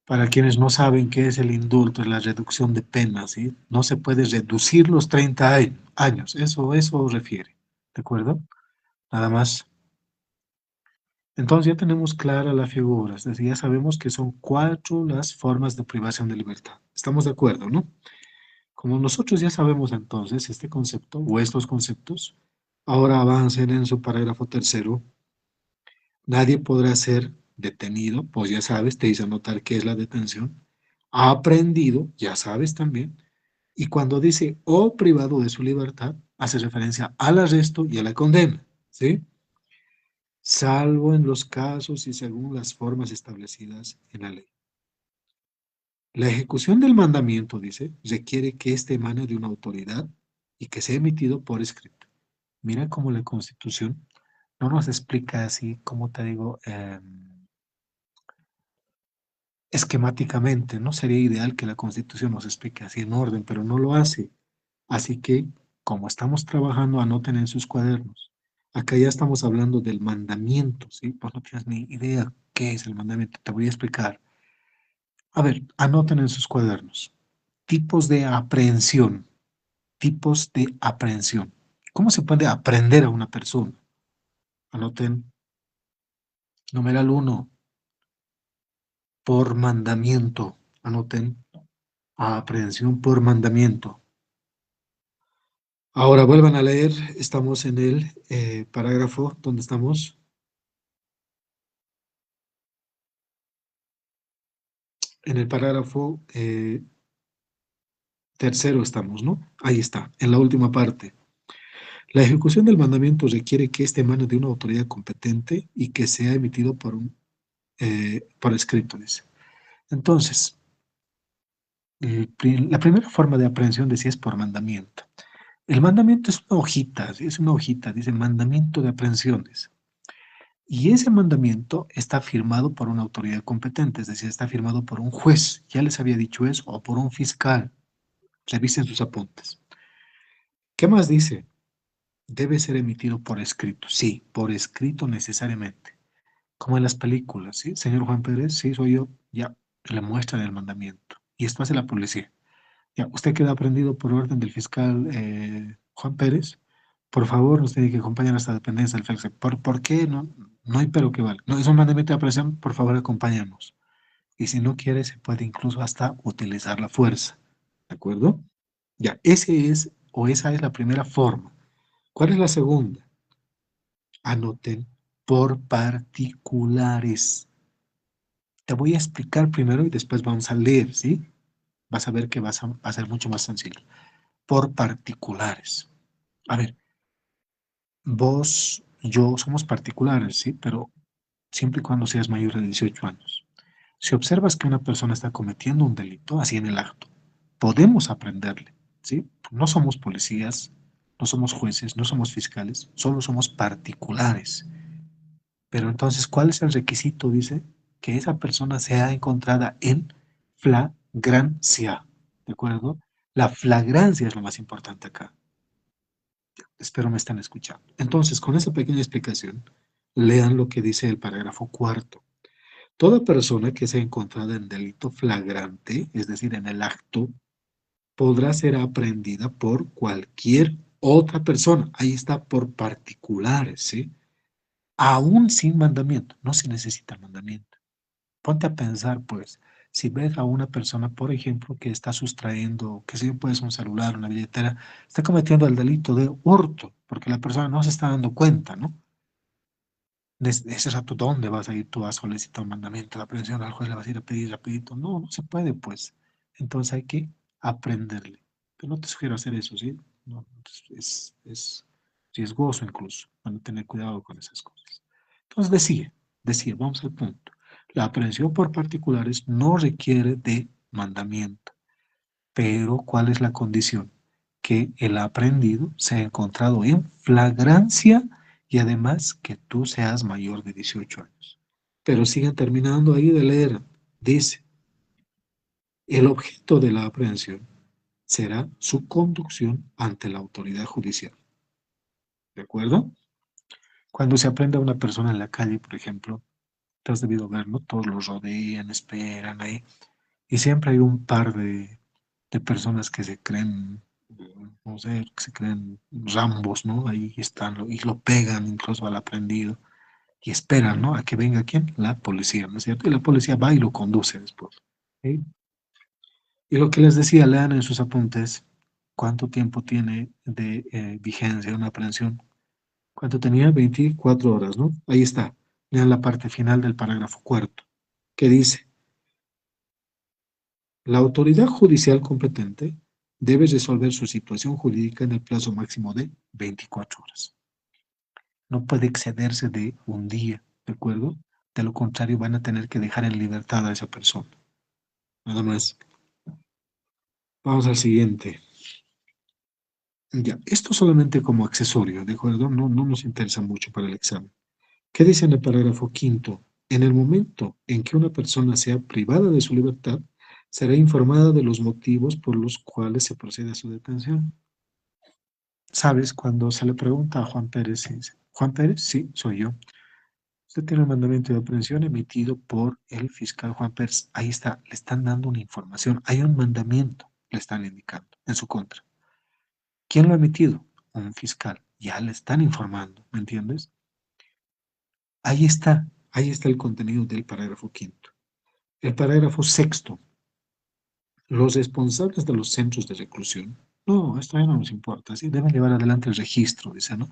Para quienes no saben qué es el indulto, es la reducción de penas, ¿sí? No se puede reducir los 30 años, eso refiere, ¿de acuerdo? Nada más. Entonces ya tenemos clara la figura, es decir, ya sabemos que son cuatro las formas de privación de libertad. ¿Estamos de acuerdo, no? Como nosotros ya sabemos entonces este concepto o estos conceptos, ahora avancen en su parágrafo tercero. Nadie podrá ser detenido, pues ya sabes, te hice anotar qué es la detención. Aprendido, ya sabes también. Y cuando dice o privado de su libertad, hace referencia al arresto y a la condena, ¿sí? Salvo en los casos y según las formas establecidas en la ley. La ejecución del mandamiento, dice, requiere que éste emane de una autoridad y que sea emitido por escrito. Mira cómo la Constitución no nos explica así, como te digo, esquemáticamente, ¿no? Sería ideal que la Constitución nos explique así en orden, pero no lo hace. Así que, como estamos trabajando, anoten en sus cuadernos. Acá ya estamos hablando del mandamiento, ¿sí? Pues no tienes ni idea qué es el mandamiento. Te voy a explicar. A ver, anoten en sus cuadernos. Tipos de aprehensión. Tipos de aprehensión. ¿Cómo se puede aprender a una persona? Anoten. Numeral uno, por mandamiento. Anoten. Aprehensión por mandamiento. Ahora vuelvan a leer. Estamos en el parágrafo donde estamos. En el parágrafo tercero estamos, ¿no? Ahí está, en la última parte. La ejecución del mandamiento requiere que éste emane de una autoridad competente y que sea emitido por escrito, dice. Entonces, la primera forma de aprehensión decía es por mandamiento. El mandamiento es una hojita, ¿sí? Es una hojita, dice mandamiento de aprehensiones. Y ese mandamiento está firmado por una autoridad competente, es decir, está firmado por un juez, ya les había dicho eso, o por un fiscal. Revisen sus apuntes. ¿Qué más dice? Debe ser emitido por escrito. Sí, por escrito necesariamente. Como en las películas, ¿sí? Señor Juan Pérez, sí, soy yo. Ya, le muestran el mandamiento. Y esto hace la policía. Ya, usted queda aprendido por orden del fiscal Juan Pérez. Por favor, nos tiene que acompañar hasta dependencia del FELCE. ¿Por qué? No, no hay pero que vale. No, es un mandamiento de aprehensión, por favor, acompáñanos. Y si no quiere, se puede incluso hasta utilizar la fuerza. ¿De acuerdo? Ya, ese es o esa es la primera forma. ¿Cuál es la segunda? Anoten por particulares. Te voy a explicar primero y después vamos a leer, ¿sí? Vas a ver que va a ser mucho más sencillo. Por particulares. A ver, vos, yo somos particulares, ¿sí? Pero siempre y cuando seas mayor de 18 años. Si observas que una persona está cometiendo un delito, así en el acto, podemos aprenderle, ¿sí? No somos policías, no somos jueces, no somos fiscales, solo somos particulares. Pero entonces, ¿cuál es el requisito? Dice que esa persona sea encontrada en flagrancia, ¿de acuerdo? La flagrancia es lo más importante acá. Espero me están escuchando. Entonces, con esa pequeña explicación, lean lo que dice el parágrafo cuarto. Toda persona que sea encontrada en delito flagrante, es decir, en el acto, podrá ser aprehendida por cualquier otra persona. Ahí está, por particulares, ¿sí? Aún sin mandamiento. No se necesita mandamiento. Ponte a pensar, pues, si ves a una persona, por ejemplo, que está sustrayendo, que si puedes un celular, una billetera, está cometiendo el delito de hurto, porque la persona no se está dando cuenta, ¿no? De ese rato, ¿dónde vas a ir tú a solicitar un mandamiento de aprehensión? Al juez le vas a ir a pedir rapidito. No, no se puede, pues. Entonces hay que aprenderle. Pero no te sugiero hacer eso, ¿sí? No, es riesgoso incluso. Van a tener cuidado con esas cosas. Entonces decía, vamos al punto. La aprehensión por particulares no requiere de mandamiento. Pero, ¿cuál es la condición? Que el aprendido sea encontrado en flagrancia y además que tú seas mayor de 18 años. Pero siguen terminando ahí de leer. Dice, el objeto de la aprehensión será su conducción ante la autoridad judicial. ¿De acuerdo? Cuando se aprende a una persona en la calle, por ejemplo, te has debido verlo, todos los rodean, esperan ahí. Y siempre hay un par de personas que se creen, no sé, que se creen Rambos, ¿no? Ahí están y lo pegan incluso al aprendido y esperan, ¿no? A que venga quién, la policía, ¿no es cierto? Y la policía va y lo conduce después. ¿Sí? Y lo que les decía, lean en sus apuntes cuánto tiempo tiene de vigencia una aprehensión. ¿Cuánto tenía? 24 horas, ¿no? Ahí está. Lean la parte final del parágrafo cuarto, que dice, la autoridad judicial competente debe resolver su situación jurídica en el plazo máximo de 24 horas. No puede excederse de un día, ¿de acuerdo? De lo contrario, van a tener que dejar en libertad a esa persona. Nada más. Vamos al siguiente. Ya, esto solamente como accesorio, ¿de acuerdo? No, no nos interesa mucho para el examen. ¿Qué dice en el parágrafo quinto? En el momento en que una persona sea privada de su libertad, será informada de los motivos por los cuales se procede a su detención. ¿Sabes? Cuando se le pregunta a Juan Pérez, dice, Juan Pérez, sí, soy yo. Usted tiene un mandamiento de aprehensión emitido por el fiscal Juan Pérez. Ahí está, le están dando una información. Hay un mandamiento, le están indicando en su contra. ¿Quién lo ha emitido? Un fiscal. Ya le están informando, ¿me entiendes? Ahí está el contenido del parágrafo quinto. El parágrafo sexto. Los responsables de los centros de reclusión. No, esto ya no nos importa, ¿sí? Deben llevar adelante el registro, dice, ¿no?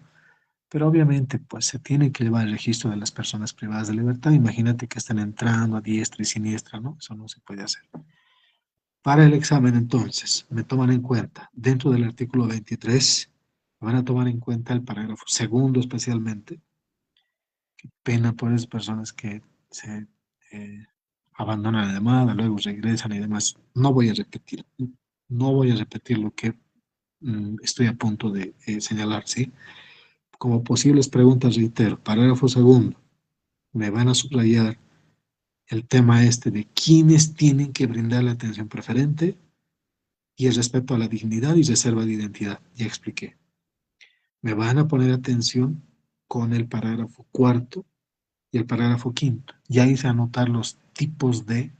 Pero obviamente, pues se tiene que llevar el registro de las personas privadas de libertad. Imagínate que están entrando a diestra y siniestra, ¿no? Eso no se puede hacer. Para el examen, entonces, me toman en cuenta, dentro del artículo 23, me van a tomar en cuenta el parágrafo segundo especialmente. Qué pena por esas personas que se abandonan la llamada, luego regresan y demás. No voy a repetir lo que estoy a punto de señalar, ¿sí? Como posibles preguntas, reitero, parágrafo segundo. Me van a subrayar el tema este de quiénes tienen que brindar la atención preferente y el respeto a la dignidad y reserva de identidad. Ya expliqué. Me van a poner atención con el parágrafo cuarto y el parágrafo quinto. Ya hice anotar los tipos de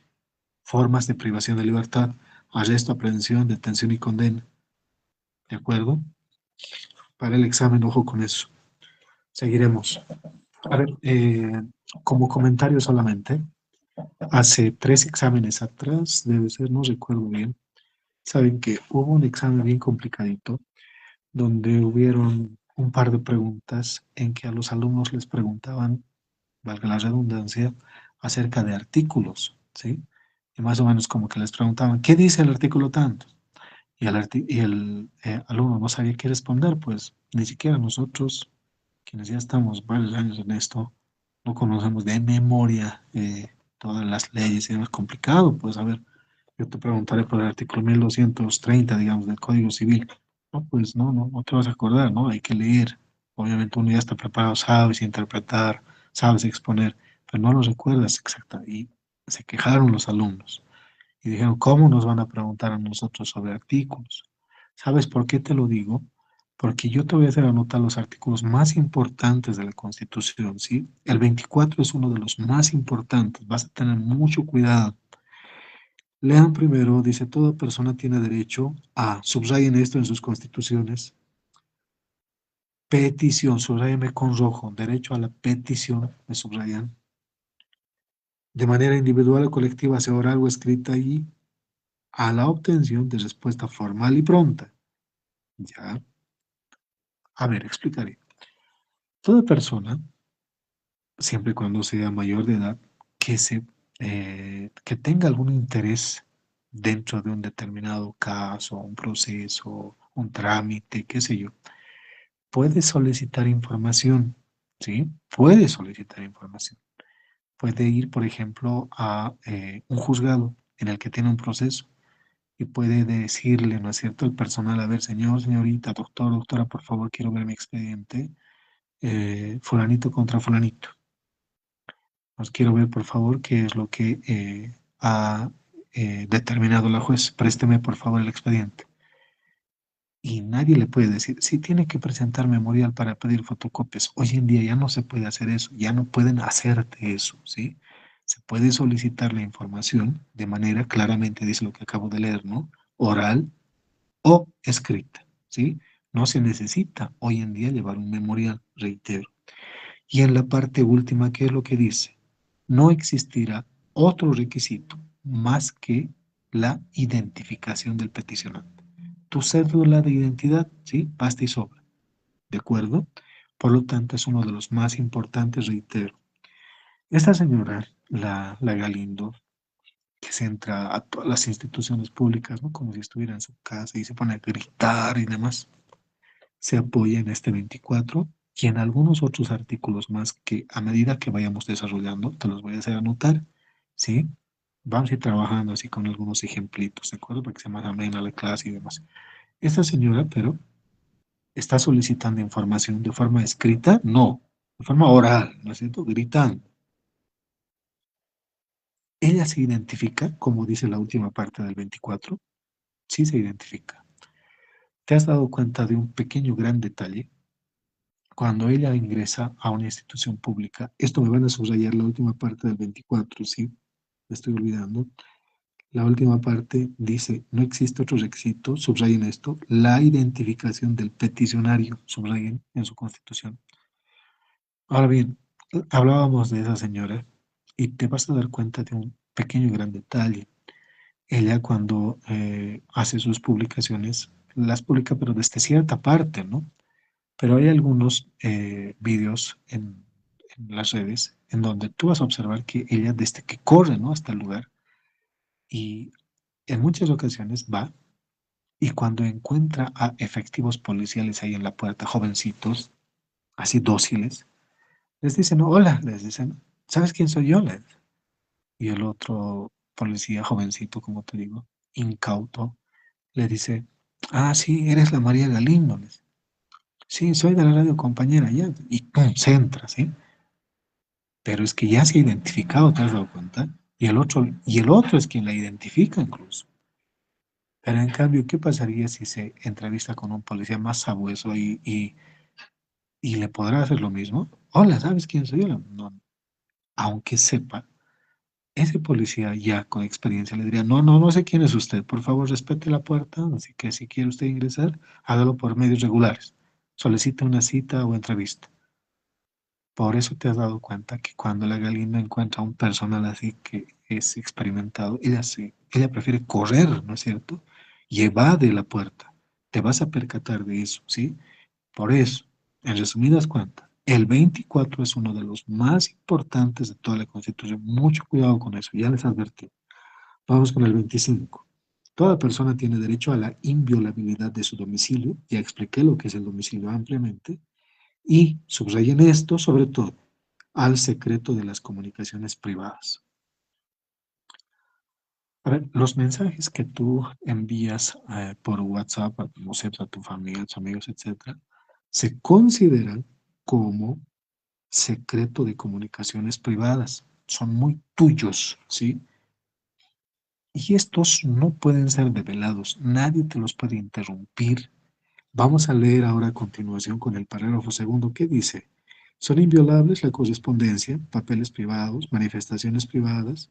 formas de privación de libertad, arresto, aprehensión, detención y condena. ¿De acuerdo? Para el examen, ojo con eso. Seguiremos. A ver, como comentario solamente, hace 3 exámenes atrás, debe ser, no recuerdo bien, saben que hubo un examen bien complicadito donde hubieron un par de preguntas en que a los alumnos les preguntaban, valga la redundancia, acerca de artículos, ¿sí? Y más o menos como que les preguntaban, ¿qué dice el artículo tanto? Y el alumno no sabía qué responder, pues ni siquiera nosotros, quienes ya estamos varios años en esto, no conocemos de memoria todas las leyes y es complicado, pues a ver, yo te preguntaré por el artículo 1230, digamos, del Código Civil. No, pues no te vas a acordar, ¿no? Hay que leer. Obviamente uno ya está preparado, sabes interpretar, sabes exponer, pero no lo recuerdas exactamente. Y se quejaron los alumnos y dijeron, ¿cómo nos van a preguntar a nosotros sobre artículos? ¿Sabes por qué te lo digo? Porque yo te voy a hacer anotar los artículos más importantes de la Constitución, ¿sí? El 24 es uno de los más importantes, vas a tener mucho cuidado. Lean primero, dice, toda persona tiene derecho a, subrayen esto en sus constituciones, petición, subrayame con rojo, derecho a la petición, me subrayan, de manera individual o colectiva, sea oral o escrita y a la obtención de respuesta formal y pronta. Ya, a ver, explicaré. Toda persona, siempre y cuando sea mayor de edad, que tenga algún interés dentro de un determinado caso, un proceso, un trámite, qué sé yo, puede solicitar información, ¿sí? Puede solicitar información. Puede ir, por ejemplo, a un juzgado en el que tiene un proceso y puede decirle, ¿no es cierto?, el personal, a ver, señor, señorita, doctor, doctora, por favor, quiero ver mi expediente, fulanito contra fulanito. Os quiero ver, por favor, qué es lo que ha determinado la juez. Présteme, por favor, el expediente. Y nadie le puede decir, si tiene que presentar memorial para pedir fotocopias. Hoy en día ya no se puede hacer eso, ya no pueden hacerte eso, ¿sí? Se puede solicitar la información de manera, claramente dice lo que acabo de leer, ¿no? Oral o escrita, ¿sí? No se necesita hoy en día llevar un memorial, reitero. Y en la parte última, ¿qué es lo que dice? No existirá otro requisito más que la identificación del peticionante. Tu cédula de identidad, ¿sí? Basta y sobra, ¿de acuerdo? Por lo tanto, es uno de los más importantes, reitero. Esta señora, la Galindo, que se entra a todas las instituciones públicas, ¿no? Como si estuviera en su casa y se pone a gritar y demás, se apoya en este 24 y en algunos otros artículos más que a medida que vayamos desarrollando, te los voy a hacer anotar, ¿sí? Vamos a ir trabajando así con algunos ejemplitos, ¿de acuerdo? Para que sea más amena la clase y demás. Esta señora, pero, está solicitando información de forma escrita, no, de forma oral, ¿no es cierto? Gritando. Ella se identifica, como dice la última parte del 24, sí se identifica. ¿Te has dado cuenta de un pequeño gran detalle? Cuando ella ingresa a una institución pública, esto me van a subrayar la última parte del 24, ¿sí? Me estoy olvidando. La última parte dice, no existe otro requisito, subrayen esto, la identificación del peticionario, subrayen en su constitución. Ahora bien, hablábamos de esa señora y te vas a dar cuenta de un pequeño y gran detalle. Ella cuando hace sus publicaciones, las publica pero desde cierta parte, ¿no? Pero hay algunos vídeos en las redes en donde tú vas a observar que ella desde que corre, ¿no? Hasta el lugar y en muchas ocasiones va y cuando encuentra a efectivos policiales ahí en la puerta, jovencitos, así dóciles, les dicen, hola, les dicen, ¿sabes quién soy yo? Y el otro policía jovencito, como te digo, incauto, le dice, ah, sí, eres la María Galindo. Sí, soy de la radio compañera, ya. Y pum, se entra, ¿sí? Pero es que ya se ha identificado, ¿te has dado cuenta? Y el otro es quien la identifica incluso. Pero en cambio, ¿qué pasaría si se entrevista con un policía más sabueso y le podrá hacer lo mismo? Hola, ¿sabes quién soy yo? No, aunque sepa, ese policía ya con experiencia le diría, no, no, no sé quién es usted, por favor respete la puerta, así que si quiere usted ingresar, hágalo por medios regulares. Solicite una cita o entrevista. Por eso te has dado cuenta que cuando la Galindo encuentra a un personal así que es experimentado, ella prefiere correr, ¿no es cierto? Y evade la puerta. Te vas a percatar de eso, ¿sí? Por eso, en resumidas cuentas, el 24 es uno de los más importantes de toda la Constitución. Mucho cuidado con eso, ya les advertí. Vamos con el 25. Toda persona tiene derecho a la inviolabilidad de su domicilio. Ya expliqué lo que es el domicilio ampliamente. Y subrayen esto, sobre todo, al secreto de las comunicaciones privadas. A ver, los mensajes que tú envías por WhatsApp, no sé, a tu familia, a tus amigos, etcétera, se consideran como secreto de comunicaciones privadas. Son muy tuyos, ¿sí? Y estos no pueden ser develados, nadie te los puede interrumpir. Vamos a leer ahora a continuación con el parágrafo segundo que dice, son inviolables la correspondencia, papeles privados, manifestaciones privadas,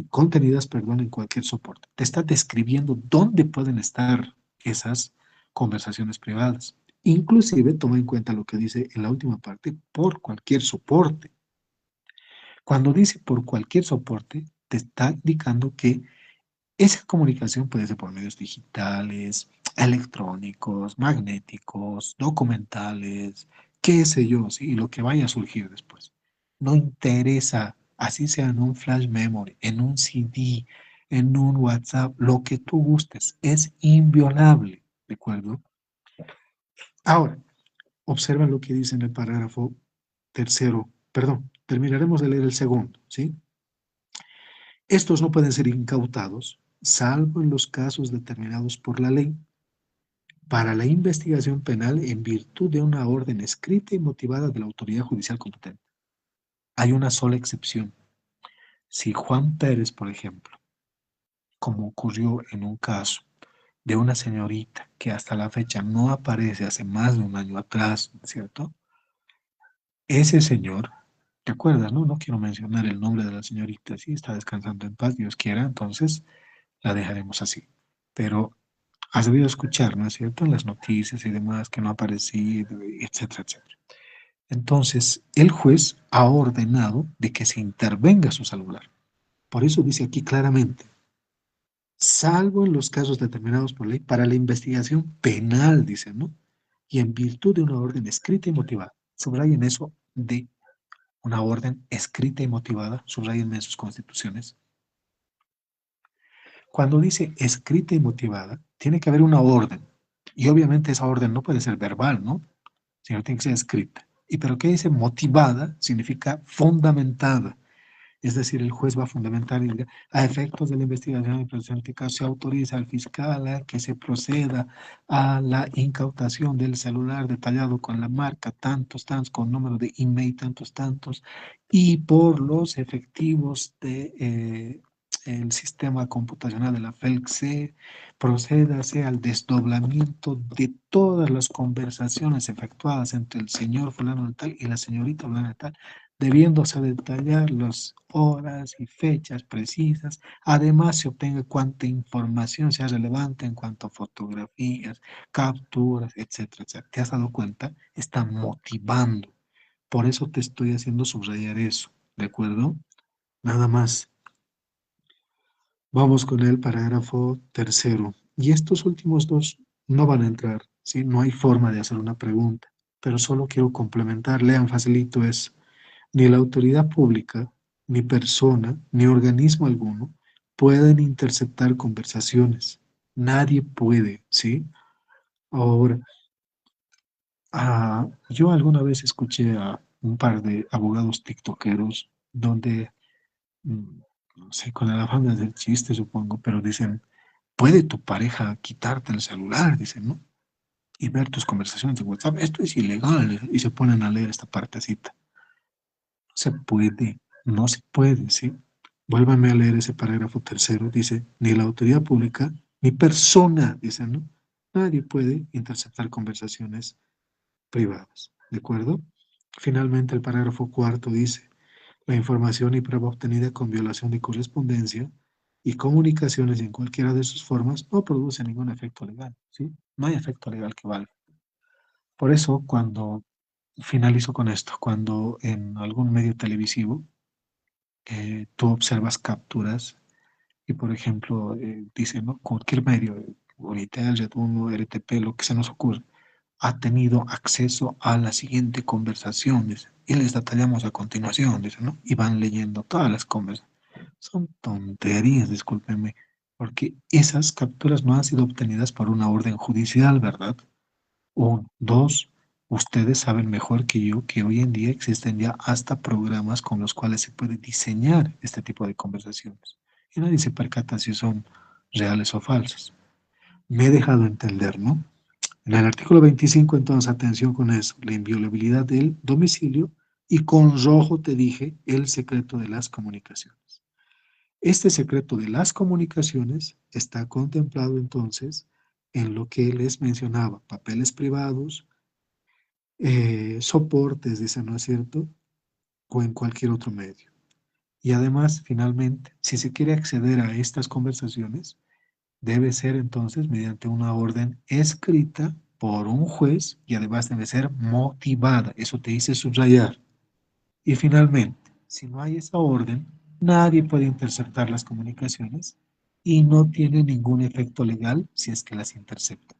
contenidas, perdón, en cualquier soporte. Te está describiendo dónde pueden estar esas conversaciones privadas. Inclusive toma en cuenta lo que dice en la última parte, por cualquier soporte. Cuando dice por cualquier soporte, te está indicando que esa comunicación puede ser por medios digitales, electrónicos, magnéticos, documentales, qué sé yo, ¿sí? Y lo que vaya a surgir después. No interesa, así sea en un flash memory, en un CD, en un WhatsApp, lo que tú gustes, es inviolable, ¿de acuerdo? Ahora, observa lo que dice en el parágrafo tercero, perdón, terminaremos de leer el segundo, ¿sí? Estos no pueden ser incautados, salvo en los casos determinados por la ley, para la investigación penal en virtud de una orden escrita y motivada de la autoridad judicial competente. Hay una sola excepción. Si Juan Pérez, por ejemplo, como ocurrió en un caso de una señorita que hasta la fecha no aparece hace más de un año atrás, ¿cierto? Ese señor, ¿te acuerdas, no? No quiero mencionar el nombre de la señorita, sí, está descansando en paz, Dios quiera, entonces la dejaremos así. Pero has debido escuchar, ¿no es cierto?, en las noticias y demás que no ha aparecido, etcétera, etcétera. Entonces, el juez ha ordenado de que se intervenga su celular. Por eso dice aquí claramente, salvo en los casos determinados por ley para la investigación penal, dice, ¿no? Y en virtud de una orden escrita y motivada. Subrayen eso de una orden escrita y motivada, subrayen en sus constituciones. Cuando dice escrita y motivada, tiene que haber una orden. Y obviamente esa orden no puede ser verbal, ¿no? Sino tiene que ser escrita. ¿Y pero qué dice motivada? Significa fundamentada. Es decir, el juez va a fundamentar y diga, a efectos de la investigación del presente caso se autoriza al fiscal a que se proceda a la incautación del celular detallado con la marca tantos, tantos, con número de email tantos, tantos, y por los efectivos de, el sistema computacional de la FELC, procédase al desdoblamiento de todas las conversaciones efectuadas entre el señor fulano de tal y la señorita fulana de tal, debiéndose detallar las horas y fechas precisas. Además, se obtenga cuanta información sea relevante en cuanto a fotografías, capturas, etcétera, etcétera. ¿Te has dado cuenta? Está motivando. Por eso te estoy haciendo subrayar eso, ¿de acuerdo? Nada más. Vamos con el parágrafo tercero. Y estos últimos dos no van a entrar, ¿sí? No hay forma de hacer una pregunta, pero solo quiero complementar. Lean facilito es. Ni la autoridad pública, ni persona, ni organismo alguno pueden interceptar conversaciones. Nadie puede, ¿sí? Ahora, yo alguna vez escuché a un par de abogados tiktokeros donde, mm, no sé, con el afán de hacer chiste, supongo, pero dicen, ¿puede tu pareja quitarte el celular? Dicen, ¿no? Y ver tus conversaciones de WhatsApp. Esto es ilegal. Y se ponen a leer esta partecita. Se puede, no se puede, ¿sí? Vuélvame a leer ese parágrafo tercero. Dice, ni la autoridad pública, ni persona, dice, ¿no? Nadie puede interceptar conversaciones privadas, ¿de acuerdo? Finalmente, el parágrafo cuarto dice, la información y prueba obtenida con violación de correspondencia y comunicaciones en cualquiera de sus formas no produce ningún efecto legal, ¿sí? No hay efecto legal que valga. Por eso, cuando finalizo con esto, cuando en algún medio televisivo tú observas capturas y, por ejemplo, dice, ¿no? Cualquier medio, Unitel, Red 1, RTP, lo que se nos ocurre, ha tenido acceso a la siguiente conversación, dice, y les detallamos a continuación, dice, ¿no? Y van leyendo todas las conversaciones. Son tonterías, discúlpenme, porque esas capturas no han sido obtenidas por una orden judicial, ¿verdad? Uno. Dos, ustedes saben mejor que yo que hoy en día existen ya hasta programas con los cuales se puede diseñar este tipo de conversaciones. Y nadie se percata si son reales o falsas. Me he dejado entender, ¿no? En el artículo 25, entonces, atención con eso, la inviolabilidad del domicilio Y con rojo te dije el secreto de las comunicaciones. Este secreto de las comunicaciones está contemplado entonces en lo que les mencionaba, papeles privados, soportes, dice, ¿no es cierto? O en cualquier otro medio. Y además, finalmente, si se quiere acceder a estas conversaciones, debe ser entonces mediante una orden escrita por un juez y además debe ser motivada. Eso te dice subrayar. Y finalmente, si no hay esa orden, nadie puede interceptar las comunicaciones y no tiene ningún efecto legal si es que las intercepta.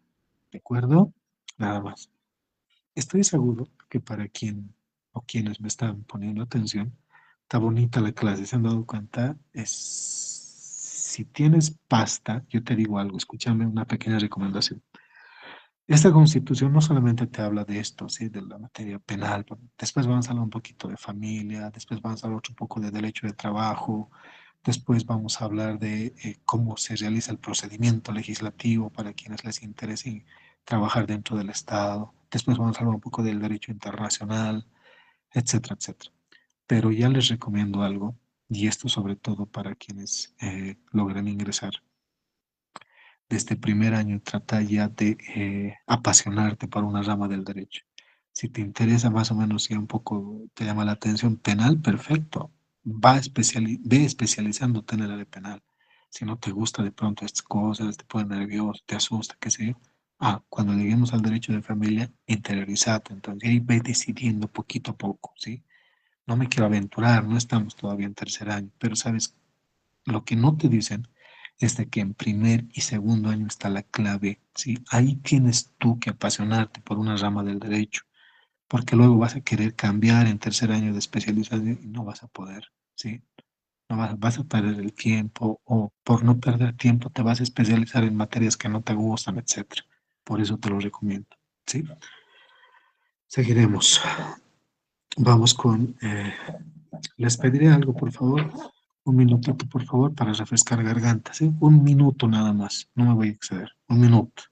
¿De acuerdo? Nada más. Estoy seguro que para quien o quienes me están poniendo atención, está bonita la clase, ¿se han dado cuenta? Si tienes pasta, yo te digo algo, escúchame una pequeña recomendación. Esta constitución no solamente te habla de esto, ¿sí? De la materia penal, pero después vamos a hablar un poquito de familia, después vamos a hablar otro poco de derecho de trabajo, después vamos a hablar de cómo se realiza el procedimiento legislativo para quienes les interese trabajar dentro del Estado, después vamos a hablar un poco del derecho internacional, etcétera, etcétera. Pero ya les recomiendo algo, y esto sobre todo para quienes logran ingresar de este primer año, trata ya de apasionarte por una rama del derecho. Si te interesa más o menos, si un poco te llama la atención penal, perfecto. Ve especializándote en el área penal. Si no te gusta de pronto estas cosas, te pone nervioso, te asusta, qué sé yo. Cuando lleguemos al derecho de familia, interiorizate. Entonces, ahí ve decidiendo poquito a poco, ¿sí? No me quiero aventurar, no estamos todavía en tercer año, pero sabes, lo que no te dicen es de que en primer y segundo año está la clave, ¿sí? Ahí tienes tú que apasionarte por una rama del derecho, porque luego vas a querer cambiar en tercer año de especialización y no vas a poder, ¿sí? No vas a perder el tiempo o por no perder tiempo te vas a especializar en materias que no te gustan, etcétera. Por eso te lo recomiendo, ¿sí? Seguiremos. Vamos con les pediré algo, por favor. Un minutito, por favor, para refrescar garganta, ¿sí? Un minuto nada más. No me voy a exceder. Un minuto.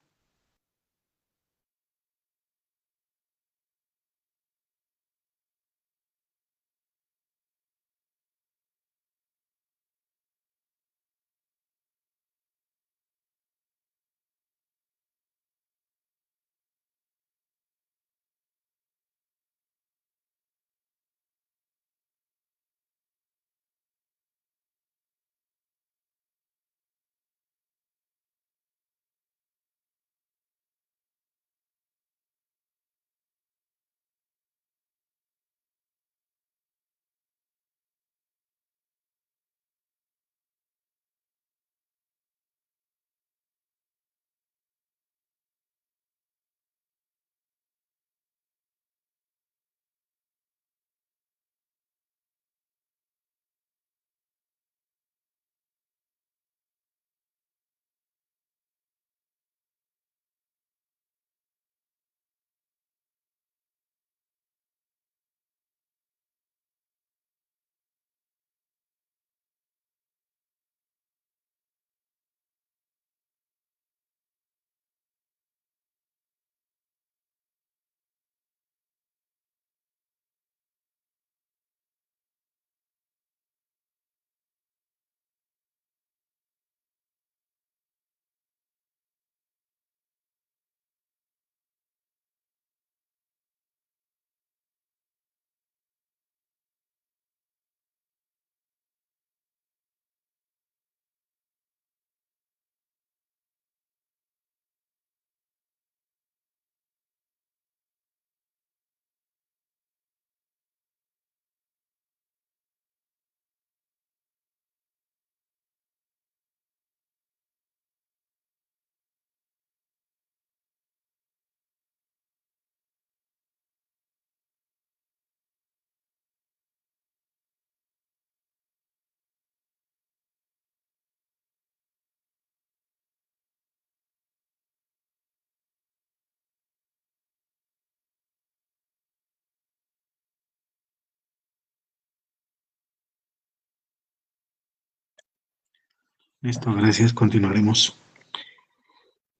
Listo, gracias. Continuaremos.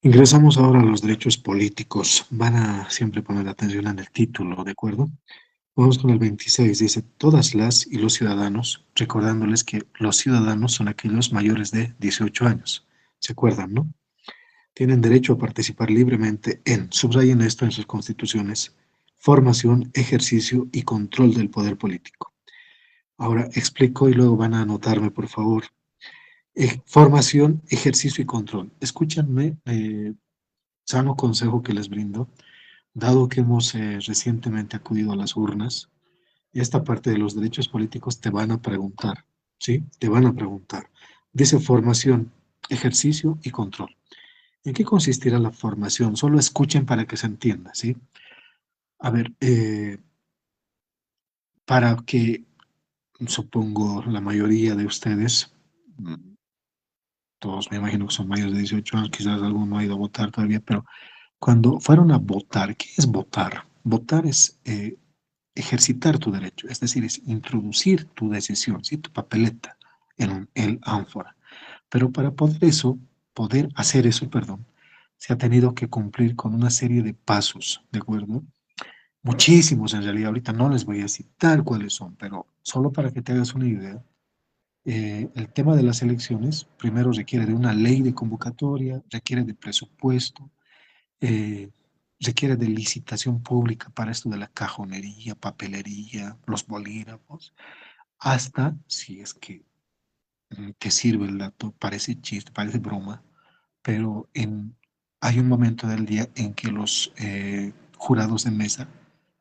Ingresamos ahora a los derechos políticos. Van a siempre poner atención en el título, ¿de acuerdo? Vamos con el 26. Dice, todas las y los ciudadanos, recordándoles que los ciudadanos son aquellos mayores de 18 años. ¿Se acuerdan, no? Tienen derecho a participar libremente en, subrayen esto en sus constituciones, formación, ejercicio y control del poder político. Ahora explico y luego van a anotarme, por favor. Formación, ejercicio y control. Escúchanme, sano consejo que les brindo, dado que hemos recientemente acudido a las urnas. Esta parte de los derechos políticos te van a preguntar, ¿sí? Te van a preguntar. Dice formación, ejercicio y control. ¿En qué consistirá la formación? Solo escuchen para que se entienda, ¿sí? A ver, para que, supongo, la mayoría de ustedes, todos me imagino que son mayores de 18 años, quizás alguno ha ido a votar todavía, pero cuando fueron a votar, ¿qué es votar? Votar es ejercitar tu derecho, es decir, es introducir tu decisión, ¿sí? Tu papeleta en el ánfora. Pero para poder hacer eso, perdón, se ha tenido que cumplir con una serie de pasos, ¿de acuerdo? Muchísimos en realidad, ahorita no les voy a citar cuáles son, pero solo para que te hagas una idea, el tema de las elecciones primero requiere de una ley de convocatoria, requiere de presupuesto, eh, requiere de licitación pública para esto de la cajonería, papelería, los bolígrafos, hasta, si es que te sirve el dato, parece chiste, parece broma, pero hay un momento del día en que los jurados de mesa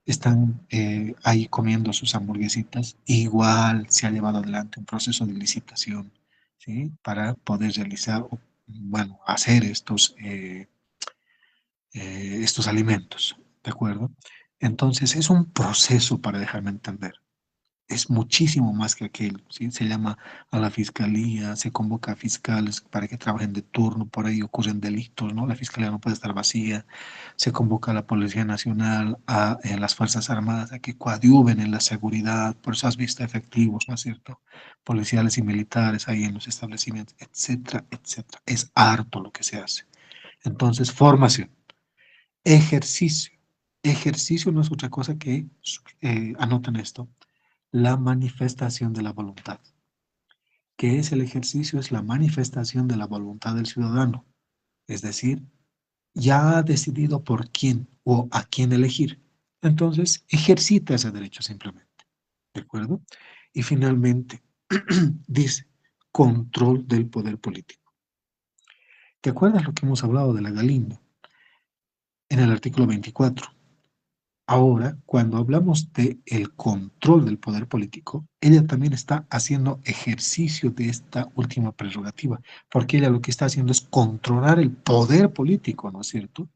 están ahí comiendo sus hamburguesitas. Igual se ha llevado adelante un proceso de licitación, ¿sí? Para poder realizar, bueno, hacer estos alimentos, ¿de acuerdo? Entonces es un proceso para dejarme entender. Es muchísimo más que aquello, ¿sí? Se llama a la fiscalía, se convoca a fiscales para que trabajen de turno, por ahí ocurren delitos, ¿no? La fiscalía no puede estar vacía, se convoca a la Policía Nacional, a las Fuerzas Armadas, a que coadyuven en la seguridad, por eso has visto efectivos, ¿no es cierto? Policiales y militares ahí en los establecimientos, etcétera, etcétera. Es harto lo que se hace. Entonces, formación, ejercicio. Ejercicio no es otra cosa que, anoten esto, la manifestación de la voluntad. ¿Qué es el ejercicio? Es la manifestación de la voluntad del ciudadano. Es decir, ya ha decidido por quién o a quién elegir. Entonces, ejercita ese derecho simplemente. ¿De acuerdo? Y finalmente, dice, control del poder político. ¿Te acuerdas lo que hemos hablado de la Galindo en el artículo 24? Ahora, cuando hablamos de el control del poder político, ella también está haciendo ejercicio de esta última prerrogativa, porque ella lo que está haciendo es controlar el poder político, ¿no es cierto?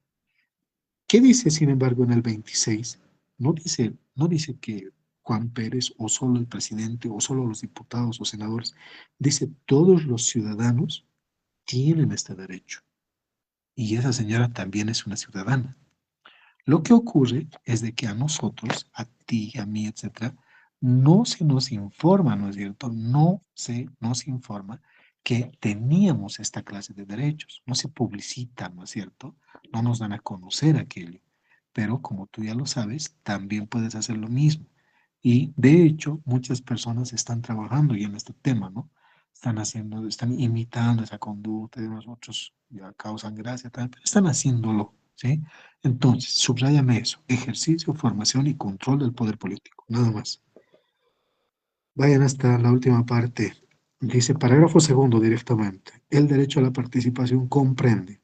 ¿Qué dice, sin embargo, en el 26? No dice que Juan Pérez o solo el presidente o solo los diputados o senadores, dice todos los ciudadanos tienen este derecho. Y esa señora también es una ciudadana. Lo que ocurre es de que a nosotros, a ti, a mí, etcétera, no se nos informa, ¿no es cierto? No se nos informa que teníamos esta clase de derechos. No se publicita, ¿no es cierto? No nos dan a conocer aquello. Pero como tú ya lo sabes, también puedes hacer lo mismo. Y de hecho, muchas personas están trabajando ya en este tema, ¿no? Están imitando esa conducta de nosotros, ya causan gracia también, pero están haciéndolo, ¿sí? Entonces, subráyame eso, ejercicio, formación y control del poder político, nada más. Vayan hasta la última parte. Dice, parágrafo segundo directamente, el derecho a la participación comprende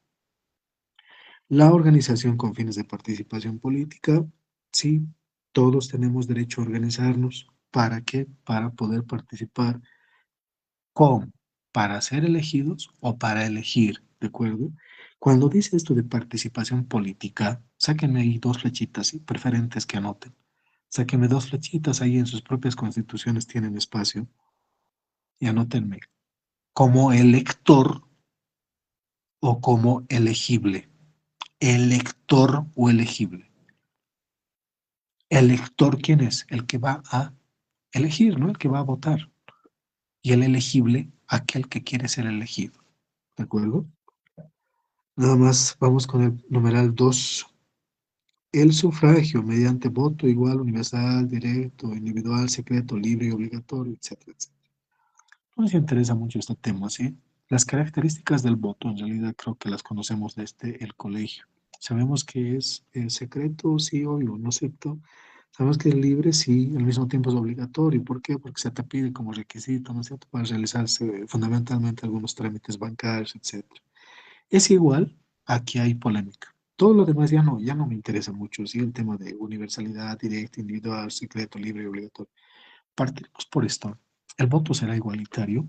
la organización con fines de participación política. Sí, todos tenemos derecho a organizarnos. ¿Para qué? Para poder participar. ¿Cómo? ¿Para ser elegidos o para elegir? ¿De acuerdo? Cuando dice esto de participación política, sáquenme ahí dos flechitas y preferentes que anoten. Sáquenme dos flechitas ahí en sus propias constituciones tienen espacio y anótenme como elector o como elegible. Elector o elegible. Elector, ¿quién es? El que va a elegir, ¿no? El que va a votar. Y el elegible, aquel que quiere ser elegido. ¿De acuerdo? Nada más, vamos con el numeral 2. El sufragio mediante voto igual, universal, directo, individual, secreto, libre y obligatorio, etcétera, etcétera. No nos interesa mucho este tema, ¿sí? Las características del voto, en realidad creo que las conocemos desde el colegio. Sabemos que es secreto, sí, obvio, ¿no es cierto? Sabemos que es libre, sí, al mismo tiempo es obligatorio. ¿Por qué? Porque se te pide como requisito, ¿no es cierto?, para realizarse fundamentalmente algunos trámites bancarios, etcétera. Es igual, aquí hay polémica. Todo lo demás ya no me interesa mucho, ¿sí? El tema de universalidad, directa, individual, secreto, libre y obligatorio. Partimos por esto. ¿El voto será igualitario?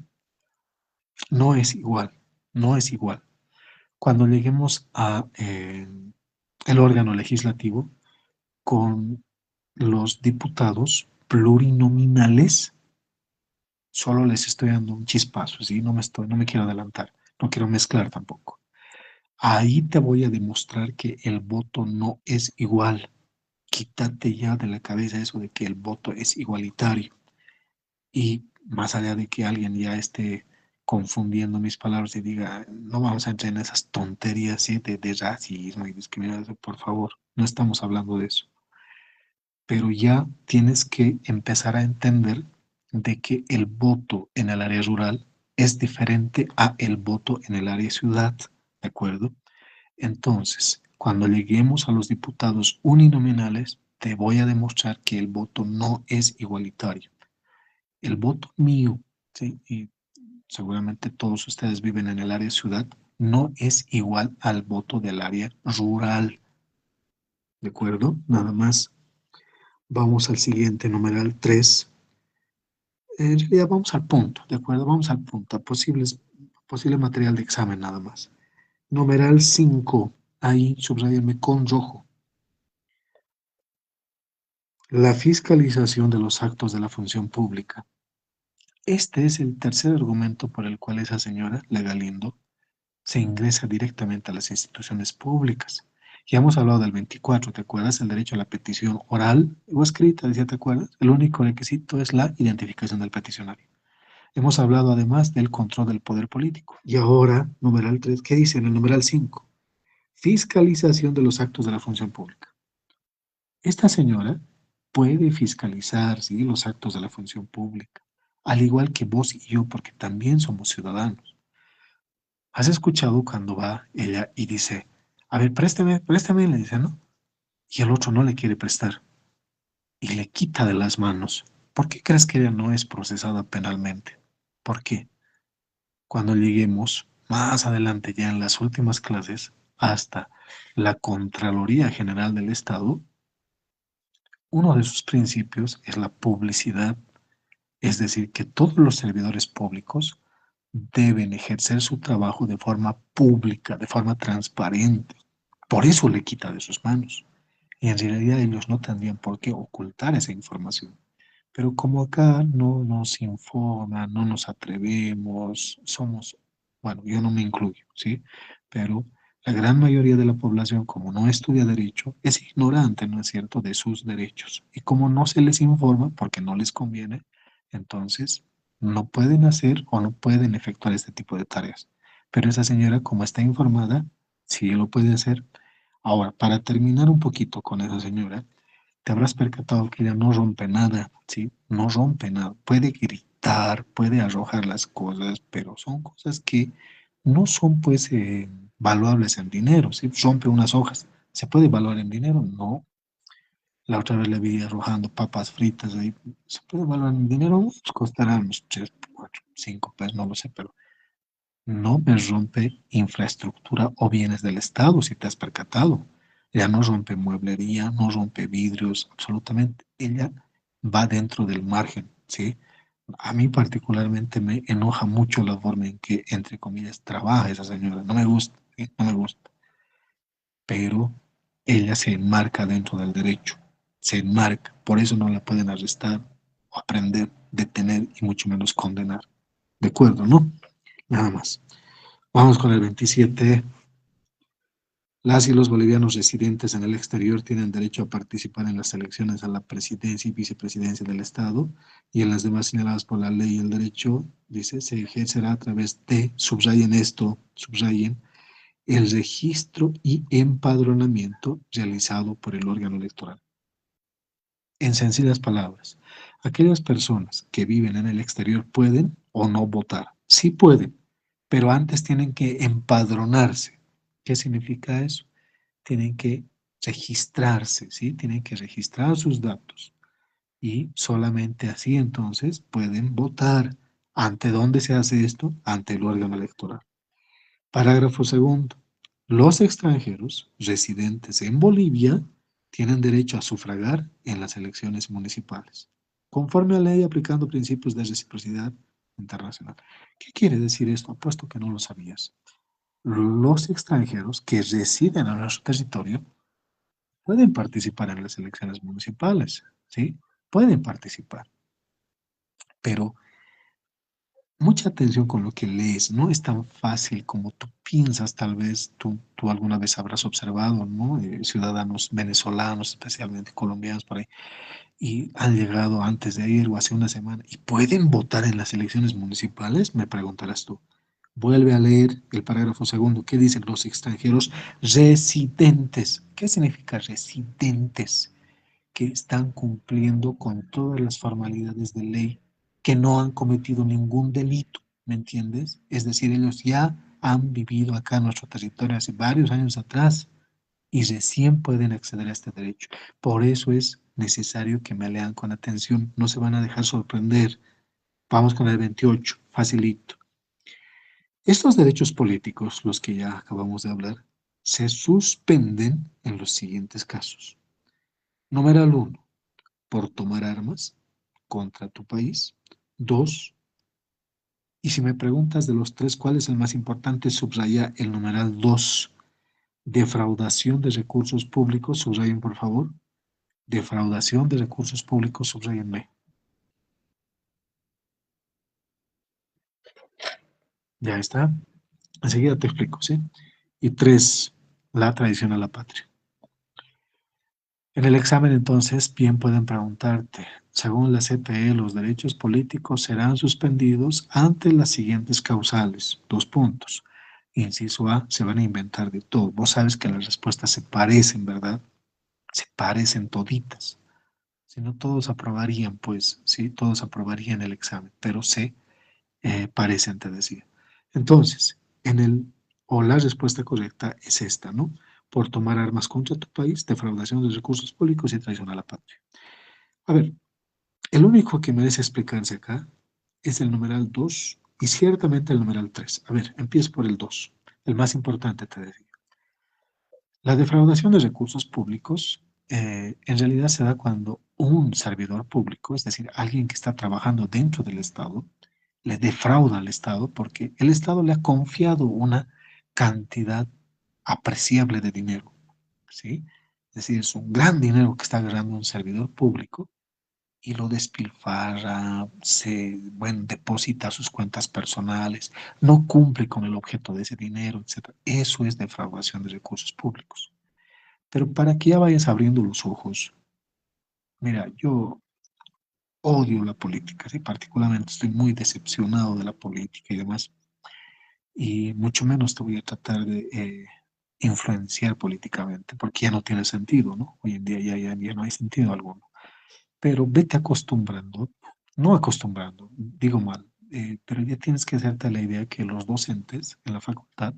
No es igual, no es igual. Cuando lleguemos a el órgano legislativo con los diputados plurinominales, solo les estoy dando un chispazo, ¿sí? No me quiero adelantar, no quiero mezclar tampoco. Ahí te voy a demostrar que el voto no es igual. Quítate ya de la cabeza eso de que el voto es igualitario. Y más allá de que alguien ya esté confundiendo mis palabras y diga, no vamos a entrar en esas tonterías, ¿sí?, de racismo y discriminación, por favor, no estamos hablando de eso. Pero ya tienes que empezar a entender de que el voto en el área rural es diferente a el voto en el área ciudad, ¿de acuerdo? Entonces, cuando lleguemos a los diputados uninominales, te voy a demostrar que el voto no es igualitario. El voto mío, ¿sí?, y seguramente todos ustedes viven en el área ciudad, no es igual al voto del área rural, ¿de acuerdo? Nada más. Vamos al siguiente, numeral 3. En realidad vamos al punto, ¿de acuerdo? Vamos al punto, a posible material de examen nada más. Numeral 5, ahí subrayenme con rojo. La fiscalización de los actos de la función pública. Este es el tercer argumento por el cual esa señora, la Galindo, se ingresa directamente a las instituciones públicas. Ya hemos hablado del 24, ¿te acuerdas? El derecho a la petición oral o escrita, ¿ya te acuerdas? El único requisito es la identificación del peticionario. Hemos hablado además del control del poder político. Y ahora, numeral 3, ¿qué dice en el numeral 5? Fiscalización de los actos de la función pública. Esta señora puede fiscalizar, ¿sí?, los actos de la función pública, al igual que vos y yo, porque también somos ciudadanos. ¿Has escuchado cuando va ella y dice, a ver, préstame, préstame, le dice, ¿no? Y el otro no le quiere prestar y le quita de las manos? ¿Por qué crees que ella no es procesada penalmente? ¿Por qué? Cuando lleguemos más adelante, ya en las últimas clases, hasta la Contraloría General del Estado, uno de sus principios es la publicidad, es decir, que todos los servidores públicos deben ejercer su trabajo de forma pública, de forma transparente. Por eso le quita de sus manos. Y en realidad ellos no tendrían por qué ocultar esa información. Pero como acá no nos informan, no nos atrevemos, somos, bueno, yo no me incluyo, ¿sí? Pero la gran mayoría de la población, como no estudia derecho, es ignorante, ¿no es cierto?, de sus derechos. Y como no se les informa, porque no les conviene, entonces no pueden hacer o no pueden efectuar este tipo de tareas. Pero esa señora, como está informada, sí lo puede hacer. Ahora, para terminar un poquito con esa señora, te habrás percatado que ella no rompe nada, ¿sí? No rompe nada. Puede gritar, puede arrojar las cosas, pero son cosas que no son, pues, valuables en dinero, ¿sí? Rompe unas hojas. ¿Se puede evaluar en dinero? No. La otra vez le vi arrojando papas fritas ahí. ¿Se puede evaluar en dinero? Pues costará unos 3, 4, 5 pesos, no lo sé, pero no me rompe infraestructura o bienes del Estado, si te has percatado. Ella no rompe mueblería, no rompe vidrios, absolutamente. Ella va dentro del margen, ¿sí? A mí particularmente me enoja mucho la forma en que, entre comillas, trabaja esa señora. No me gusta, ¿sí? No me gusta. Pero ella se enmarca dentro del derecho, se enmarca. Por eso no la pueden arrestar o aprender, detener y mucho menos condenar. ¿De acuerdo, no? Nada más. Vamos con el 27. Las y los bolivianos residentes en el exterior tienen derecho a participar en las elecciones a la presidencia y vicepresidencia del Estado y en las demás señaladas por la ley y el derecho, dice, se ejercerá a través de, subrayen esto, subrayen, el registro y empadronamiento realizado por el órgano electoral. En sencillas palabras, aquellas personas que viven en el exterior pueden o no votar. Sí pueden, pero antes tienen que empadronarse. ¿Qué significa eso? Tienen que registrarse, ¿sí? Tienen que registrar sus datos y solamente así entonces pueden votar. ¿Ante dónde se hace esto? Ante el órgano electoral. Parágrafo segundo. Los extranjeros residentes en Bolivia tienen derecho a sufragar en las elecciones municipales, conforme a ley aplicando principios de reciprocidad internacional. ¿Qué quiere decir esto? Apuesto que no lo sabías. Los extranjeros que residen en nuestro territorio pueden participar en las elecciones municipales, ¿sí? Pueden participar, pero mucha atención con lo que lees, no es tan fácil como tú piensas, tal vez tú alguna vez habrás observado, ¿no? Ciudadanos venezolanos, especialmente colombianos por ahí, y han llegado antes de ayer o hace una semana y pueden votar en las elecciones municipales, me preguntarás tú. Vuelve a leer el parágrafo segundo. ¿Qué dicen los extranjeros residentes? ¿Qué significa residentes? Que están cumpliendo con todas las formalidades de ley, que no han cometido ningún delito, ¿me entiendes? Es decir, ellos ya han vivido acá en nuestro territorio hace varios años atrás y recién pueden acceder a este derecho. Por eso es necesario que me lean con atención, no se van a dejar sorprender. Vamos con el 28, facilito. Estos derechos políticos, los que ya acabamos de hablar, se suspenden en los siguientes casos. Numeral 1, por tomar armas contra tu país. Dos, y si me preguntas de los tres, ¿cuál es el más importante? Subraya el numeral 2. Defraudación de recursos públicos, subrayen por favor. Defraudación de recursos públicos, subrayenme. Ya está. Enseguida te explico, ¿sí? Y tres, la traición a la patria. En el examen, entonces, bien pueden preguntarte, según la CPE, los derechos políticos serán suspendidos ante las siguientes causales. Dos puntos. Inciso A, se van a inventar de todo. Vos sabes que las respuestas se parecen, ¿verdad? Se parecen toditas. Si no, todos aprobarían, pues, sí, todos aprobarían el examen, pero se parecen, te decía. Entonces, o la respuesta correcta es esta, ¿no? Por tomar armas contra tu país, defraudación de recursos públicos y traición a la patria. A ver, el único que merece explicarse acá es el numeral 2 y ciertamente el numeral 3. A ver, empiezo por el 2, el más importante, te decía. La defraudación de recursos públicos en realidad se da cuando un servidor público, es decir, alguien que está trabajando dentro del Estado, le defrauda al Estado porque el Estado le ha confiado una cantidad apreciable de dinero, ¿sí? Es decir, es un gran dinero que está agarrando un servidor público y lo despilfarra, bueno, deposita sus cuentas personales, no cumple con el objeto de ese dinero, etcétera. Eso es defraudación de recursos públicos. Pero para que ya vayas abriendo los ojos, mira, yo odio la política, ¿sí? Particularmente estoy muy decepcionado de la política y demás, y mucho menos te voy a tratar de influenciar políticamente, porque ya no tiene sentido, ¿no? Hoy en día ya no hay sentido alguno. Pero vete acostumbrando, no acostumbrando, digo mal, pero ya tienes que hacerte la idea que los docentes en la facultad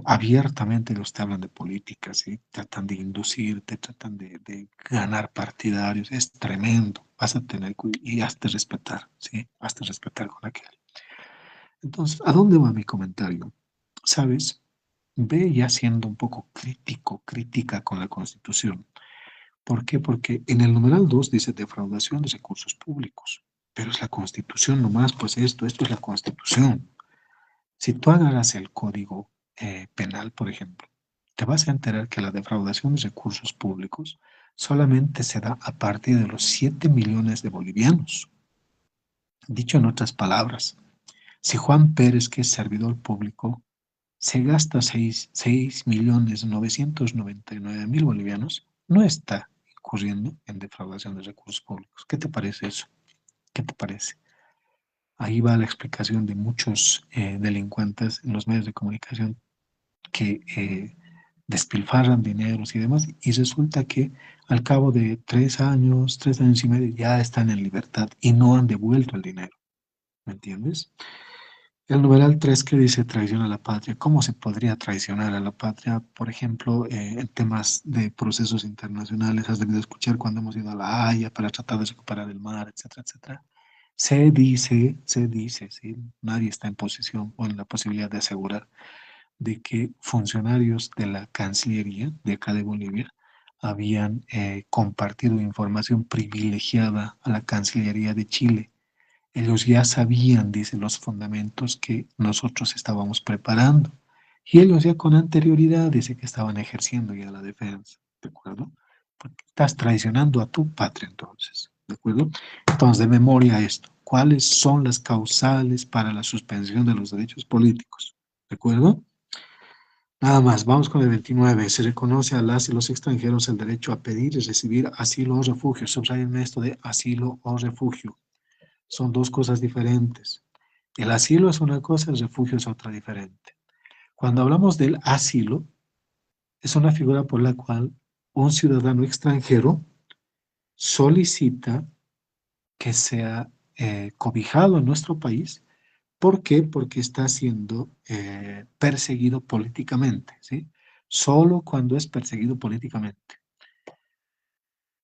abiertamente los te hablan de política, ¿sí? Tratan de inducirte, tratan de ganar partidarios, es tremendo, vas a tener y hazte respetar, ¿sí? Hazte respetar con aquel. Entonces, ¿a dónde va mi comentario? ¿Sabes? Ve ya siendo un poco crítica con la Constitución. ¿Por qué? Porque en el numeral 2 dice defraudación de recursos públicos, pero es la Constitución nomás, pues esto es la Constitución. Si tú agarras el Código Penal, por ejemplo, te vas a enterar que la defraudación de recursos públicos solamente se da a partir de los 7 millones de bolivianos. Dicho en otras palabras, si Juan Pérez, que es servidor público, se gasta 6.999.000 bolivianos, no está incurriendo en defraudación de recursos públicos. ¿Qué te parece eso? ¿Qué te parece? Ahí va la explicación de muchos delincuentes en los medios de comunicación que despilfarran dineros y demás, y resulta que al cabo de 3 años, 3 años y medio, ya están en libertad y no han devuelto el dinero, ¿me entiendes? El numeral 3 que dice traición a la patria. ¿Cómo se podría traicionar a la patria? Por ejemplo, en temas de procesos internacionales, has debido escuchar cuando hemos ido a La Haya para tratar de recuperar el mar, etcétera, etcétera. Se dice, ¿sí? Nadie está en posición o en la posibilidad de asegurar de que funcionarios de la Cancillería de acá de Bolivia habían compartido información privilegiada a la Cancillería de Chile. Ellos ya sabían, dice, los fundamentos que nosotros estábamos preparando. Y ellos ya con anterioridad dice que estaban ejerciendo ya la defensa, ¿de acuerdo? Porque estás traicionando a tu patria entonces, ¿de acuerdo? Entonces, de memoria esto, ¿cuáles son las causales para la suspensión de los derechos políticos? ¿De acuerdo? Nada más, vamos con el 29. Se reconoce a las y los extranjeros el derecho a pedir y recibir asilo o refugio. Subrayen esto de asilo o refugio. Son dos cosas diferentes. El asilo es una cosa, el refugio es otra diferente. Cuando hablamos del asilo, es una figura por la cual un ciudadano extranjero solicita que sea cobijado en nuestro país. ¿Por qué? Porque está siendo perseguido políticamente, ¿sí? Solo cuando es perseguido políticamente.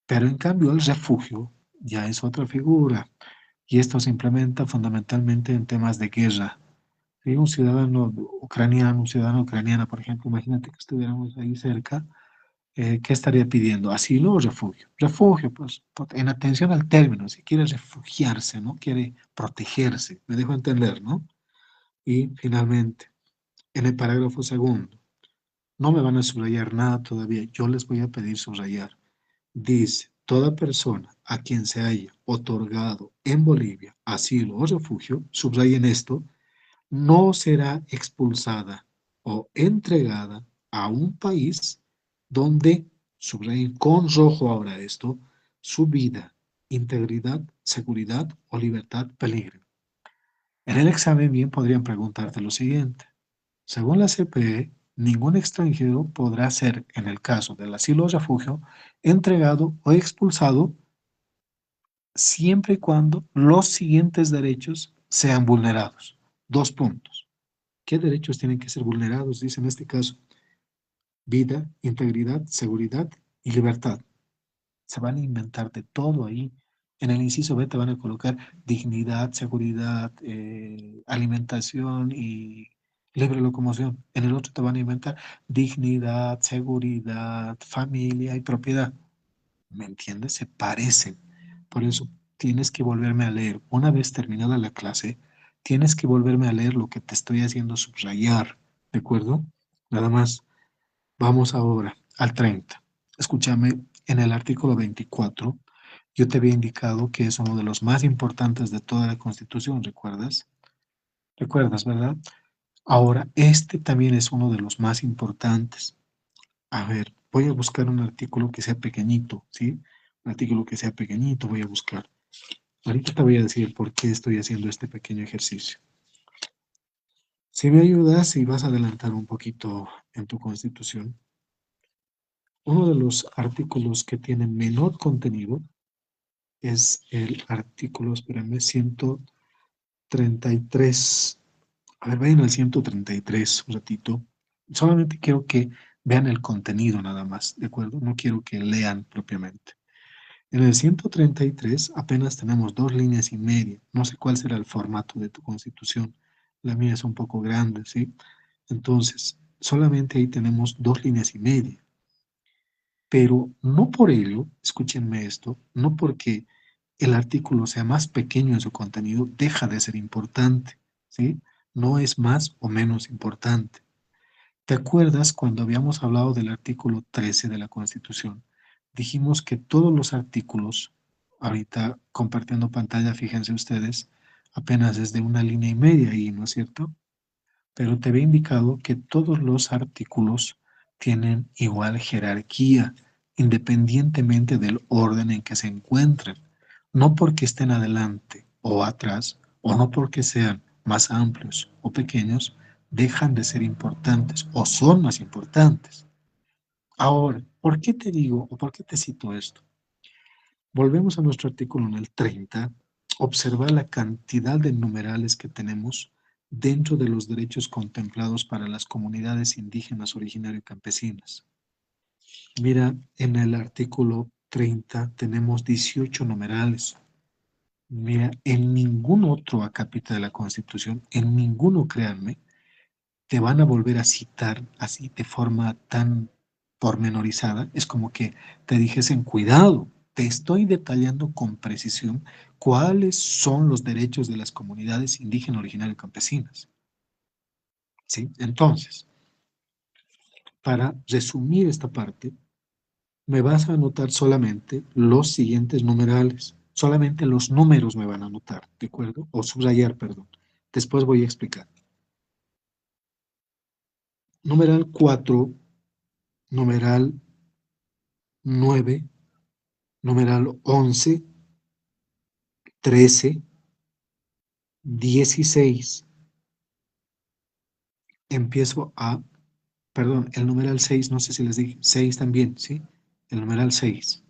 Pero en cambio el refugio ya es otra figura y esto se implementa fundamentalmente en temas de guerra. ¿Sí? Un ciudadano ucraniano, un ciudadano ucraniana, por ejemplo, imagínate que estuviéramos ahí cerca, ¿qué estaría pidiendo? ¿Asilo o refugio? Refugio, pues, en atención al término, si quiere refugiarse, ¿no? Quiere protegerse, me dejo entender, ¿no? Y finalmente, en el parágrafo segundo, no me van a subrayar nada todavía, yo les voy a pedir subrayar. Dice, toda persona a quien se haya otorgado en Bolivia asilo o refugio, subrayen esto, no será expulsada o entregada a un país donde, subrayen con rojo ahora esto, su vida, integridad, seguridad o libertad peligren. En el examen bien podrían preguntarte lo siguiente. Según la CPE, ningún extranjero podrá ser, en el caso del asilo o refugio, entregado o expulsado siempre y cuando los siguientes derechos sean vulnerados. Dos puntos. ¿Qué derechos tienen que ser vulnerados? Dice en este caso, vida, integridad, seguridad y libertad. Se van a inventar de todo ahí. En el inciso B te van a colocar dignidad, seguridad, alimentación y libre locomoción. En el otro te van a inventar dignidad, seguridad, familia y propiedad. ¿Me entiendes? Se parecen. Por eso tienes que volverme a leer. Una vez terminada la clase, tienes que volverme a leer lo que te estoy haciendo subrayar. ¿De acuerdo? Nada más. Vamos ahora al 30. Escúchame, en el artículo 24, yo te había indicado que es uno de los más importantes de toda la Constitución, ¿recuerdas? ¿Recuerdas, verdad? Ahora, este también es uno de los más importantes. A ver, voy a buscar un artículo que sea pequeñito, ¿sí? Un artículo que sea pequeñito, voy a buscar. Ahorita te voy a decir por qué estoy haciendo este pequeño ejercicio. Si me ayudas y vas a adelantar un poquito en tu Constitución, uno de los artículos que tiene menor contenido es el artículo, espérame, 133. A ver, vayan al 133 un ratito. Solamente quiero que vean el contenido nada más, ¿de acuerdo? No quiero que lean propiamente. En el 133 apenas tenemos 2 líneas y media. No sé cuál será el formato de tu constitución. La mía es un poco grande, ¿sí? Entonces, solamente ahí tenemos 2 líneas y media. Pero no por ello, escúchenme esto, no porque el artículo sea más pequeño en su contenido, deja de ser importante, ¿sí? No es más o menos importante. ¿Te acuerdas cuando habíamos hablado del artículo 13 de la Constitución? Dijimos que todos los artículos, ahorita compartiendo pantalla, fíjense ustedes, apenas es de 1 línea y media ahí, ¿no es cierto? Pero te había indicado que todos los artículos tienen igual jerarquía, independientemente del orden en que se encuentren, no porque estén adelante o atrás, o no porque sean más amplios o pequeños, dejan de ser importantes o son más importantes. Ahora, ¿por qué te digo o por qué te cito esto? Volvemos a nuestro artículo en el 30, observar la cantidad de numerales que tenemos dentro de los derechos contemplados para las comunidades indígenas originario y campesinas. Mira, en el artículo 30 tenemos 18 numerales. Mira, en ningún otro acápite de la Constitución, en ninguno, créanme, te van a volver a citar así de forma tan pormenorizada. Es como que te dijesen, cuidado, te estoy detallando con precisión cuáles son los derechos de las comunidades indígenas, originarias y campesinas. ¿Sí? Entonces, para resumir esta parte, me vas a anotar solamente los siguientes numerales. Solamente los números me van a anotar, ¿de acuerdo? O subrayar, perdón. Después voy a explicar. Numeral 4, numeral 9, numeral 11, 13, 16. Empiezo a, perdón, el numeral 6, no sé si les dije, 6 también, ¿sí? El numeral 6.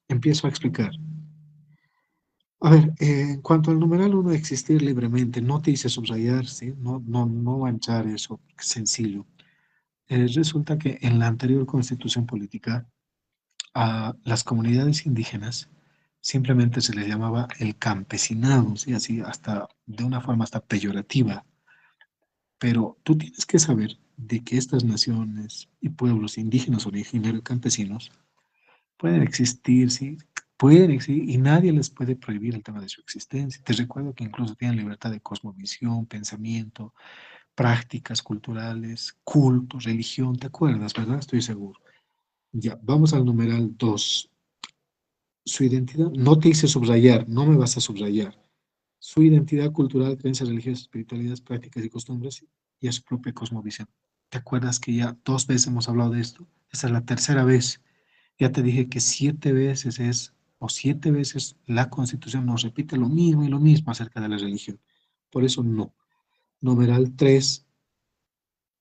Empiezo a explicar. A ver, en cuanto al numeral 1, existir libremente, no te hice subrayar, ¿sí? No va a entrar eso, sencillo. Resulta que en la anterior constitución política, a las comunidades indígenas simplemente se les llamaba el campesinado, ¿sí? Así, hasta de una forma hasta peyorativa. Pero tú tienes que saber de que estas naciones y pueblos indígenas originarios campesinos pueden existir, ¿sí? Pueden existir y nadie les puede prohibir el tema de su existencia. Te recuerdo que incluso tienen libertad de cosmovisión, pensamiento, prácticas culturales, culto, religión. ¿Te acuerdas, verdad? Estoy seguro. Ya, vamos al numeral 2. Su identidad, no te hice subrayar, no me vas a subrayar. Su identidad cultural, creencias religiosas, espiritualidades, prácticas y costumbres y a su propia cosmovisión. ¿Te acuerdas que ya 2 veces hemos hablado de esto? Esta es la tercera vez. Ya te dije que 7 veces es, o 7 veces la Constitución nos repite lo mismo y lo mismo acerca de la religión. Por eso no. Numeral 3,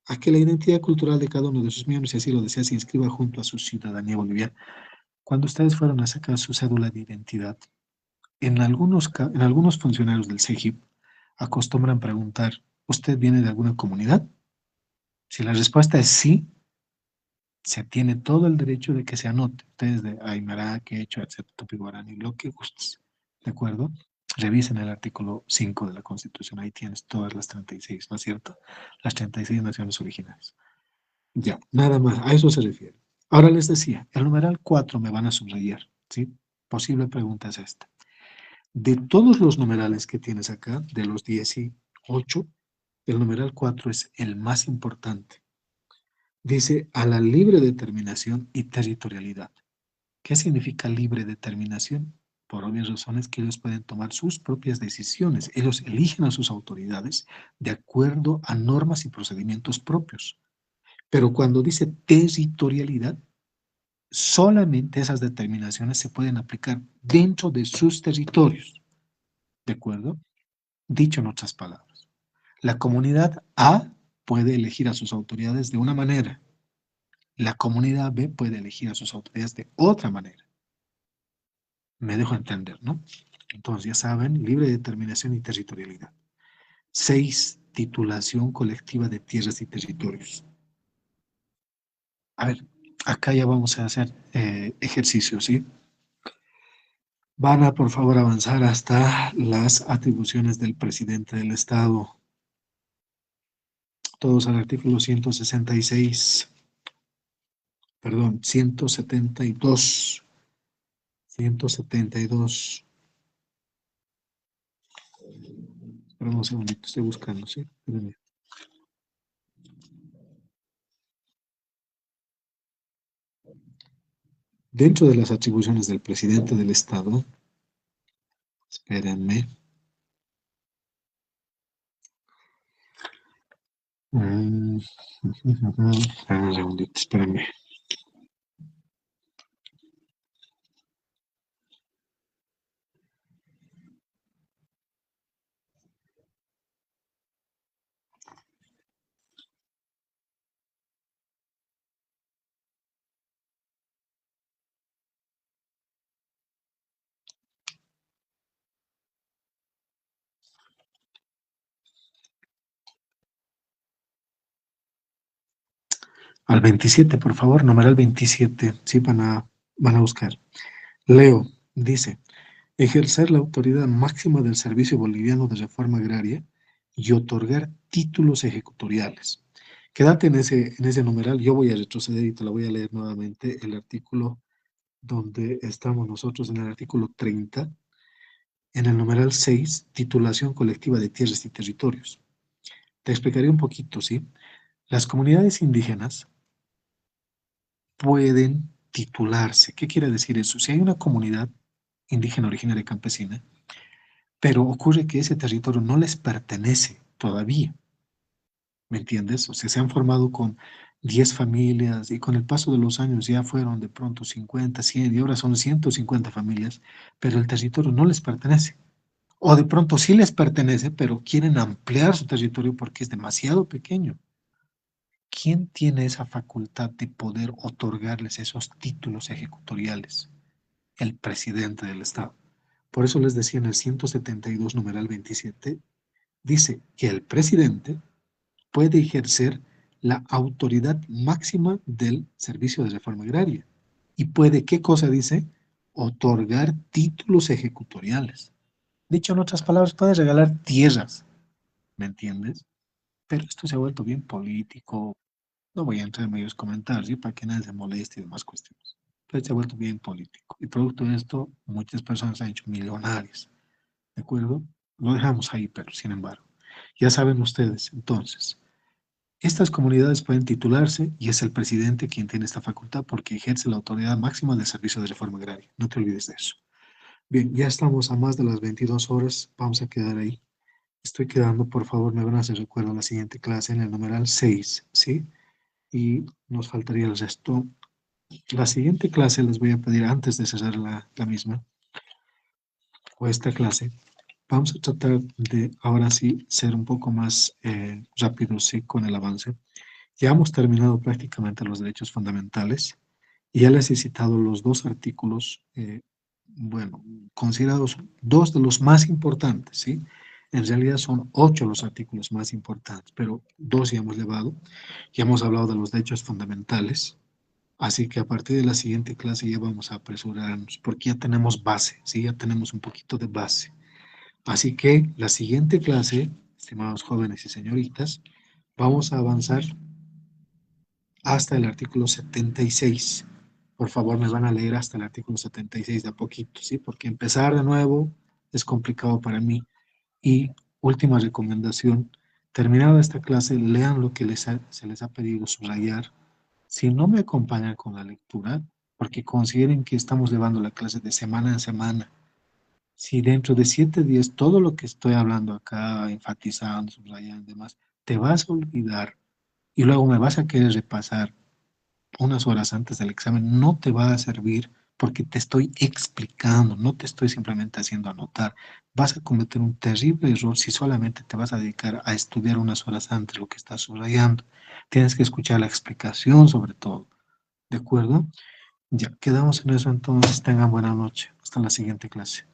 a que la identidad cultural de cada uno de sus miembros, si así lo desea, se inscriba junto a su ciudadanía boliviana. Cuando ustedes fueron a sacar su cédula de identidad, en algunos funcionarios del CEGIP acostumbran preguntar, ¿usted viene de alguna comunidad? Si la respuesta es sí, se tiene todo el derecho de que se anote. Ustedes de Aymara, Quechua, etcétera, Tupi Guarani, lo que gustes. ¿De acuerdo? Revisen el artículo 5 de la Constitución. Ahí tienes todas las 36, ¿no es cierto? Las 36 naciones originales. Ya, nada más. A eso se refiere. Ahora les decía, el numeral 4 me van a subrayar, ¿sí? Posible pregunta es esta. De todos los numerales que tienes acá, de los 18, el numeral 4 es el más importante. Dice a la libre determinación y territorialidad. ¿Qué significa libre determinación? Por obvias razones que ellos pueden tomar sus propias decisiones. Ellos eligen a sus autoridades de acuerdo a normas y procedimientos propios. Pero cuando dice territorialidad, solamente esas determinaciones se pueden aplicar dentro de sus territorios. ¿De acuerdo? Dicho en otras palabras, la comunidad A puede elegir a sus autoridades de una manera, la comunidad B puede elegir a sus autoridades de otra manera. Me dejo entender, ¿no? Entonces, ya saben, libre determinación y territorialidad. 6, titulación colectiva de tierras y territorios. A ver, acá ya vamos a hacer ejercicios, ¿sí? Van a, por favor, avanzar hasta las atribuciones del presidente del Estado. Todos al artículo 166. Perdón, 172. 172. Espera un segundito, estoy buscando, ¿sí? Espérenme. Dentro de las atribuciones del presidente del Estado, espérenme. Mm, espérenme un segundito, espérenme. Al 27, por favor, numeral 27, sí van a buscar. Leo, dice, ejercer la autoridad máxima del Servicio Boliviano de Reforma Agraria y otorgar títulos ejecutoriales. Quédate en ese numeral, yo voy a retroceder y te lo voy a leer nuevamente, el artículo donde estamos nosotros, en el artículo 30, en el numeral 6, titulación colectiva de tierras y territorios. Te explicaré un poquito, ¿sí? Las comunidades indígenas pueden titularse. ¿Qué quiere decir eso? Si hay una comunidad indígena originaria campesina, pero ocurre que ese territorio no les pertenece todavía, ¿me entiendes? O sea, se han formado con 10 familias y con el paso de los años ya fueron de pronto 50, 100 y ahora son 150 familias, pero el territorio no les pertenece. O de pronto sí les pertenece, pero quieren ampliar su territorio porque es demasiado pequeño. ¿Quién tiene esa facultad de poder otorgarles esos títulos ejecutoriales? El presidente del Estado. Por eso les decía en el 172, numeral 27, dice que el presidente puede ejercer la autoridad máxima del servicio de reforma agraria. Y puede, ¿qué cosa dice? Otorgar títulos ejecutoriales. Dicho en otras palabras, puede regalar tierras, ¿me entiendes? Pero esto se ha vuelto bien político. No voy a entrar en medios comentarios, ¿sí? Para que nadie se moleste y demás cuestiones. Pero se ha vuelto bien político. Y producto de esto, muchas personas se han hecho millonarias. ¿De acuerdo? Lo dejamos ahí, pero sin embargo. Ya saben ustedes, entonces, estas comunidades pueden titularse y es el presidente quien tiene esta facultad porque ejerce la autoridad máxima del servicio de reforma agraria. No te olvides de eso. Bien, ya estamos a más de las 22 horas. Vamos a quedar ahí. Estoy quedando, por favor, me van a hacer recuerdo la siguiente clase en el numeral 6, ¿sí? Y nos faltaría el resto. La siguiente clase les voy a pedir antes de cerrar la misma, o esta clase, vamos a tratar de ahora sí ser un poco más rápidos, ¿sí? Con el avance. Ya hemos terminado prácticamente los derechos fundamentales y ya les he citado los dos artículos, bueno, considerados dos de los más importantes, ¿sí? En realidad son 8 los artículos más importantes, pero dos ya hemos llevado. Ya hemos hablado de los derechos fundamentales, así que a partir de la siguiente clase ya vamos a apresurarnos, porque ya tenemos base, ¿sí? Ya tenemos un poquito de base. Así que la siguiente clase, estimados jóvenes y señoritas, vamos a avanzar hasta el artículo 76. Por favor, me van a leer hasta el artículo 76 de a poquito, ¿sí? Porque empezar de nuevo es complicado para mí. Y última recomendación, terminada esta clase, lean lo que se les ha pedido subrayar. Si no me acompañan con la lectura, porque consideren que estamos llevando la clase de semana en semana, si dentro de 7 días todo lo que estoy hablando acá, enfatizando, subrayando y demás, te vas a olvidar y luego me vas a querer repasar unas horas antes del examen, no te va a servir porque te estoy explicando, no te estoy simplemente haciendo anotar. Vas a cometer un terrible error si solamente te vas a dedicar a estudiar unas horas antes lo que estás subrayando. Tienes que escuchar la explicación sobre todo. ¿De acuerdo? Ya, quedamos en eso entonces. Tengan buena noche. Hasta la siguiente clase.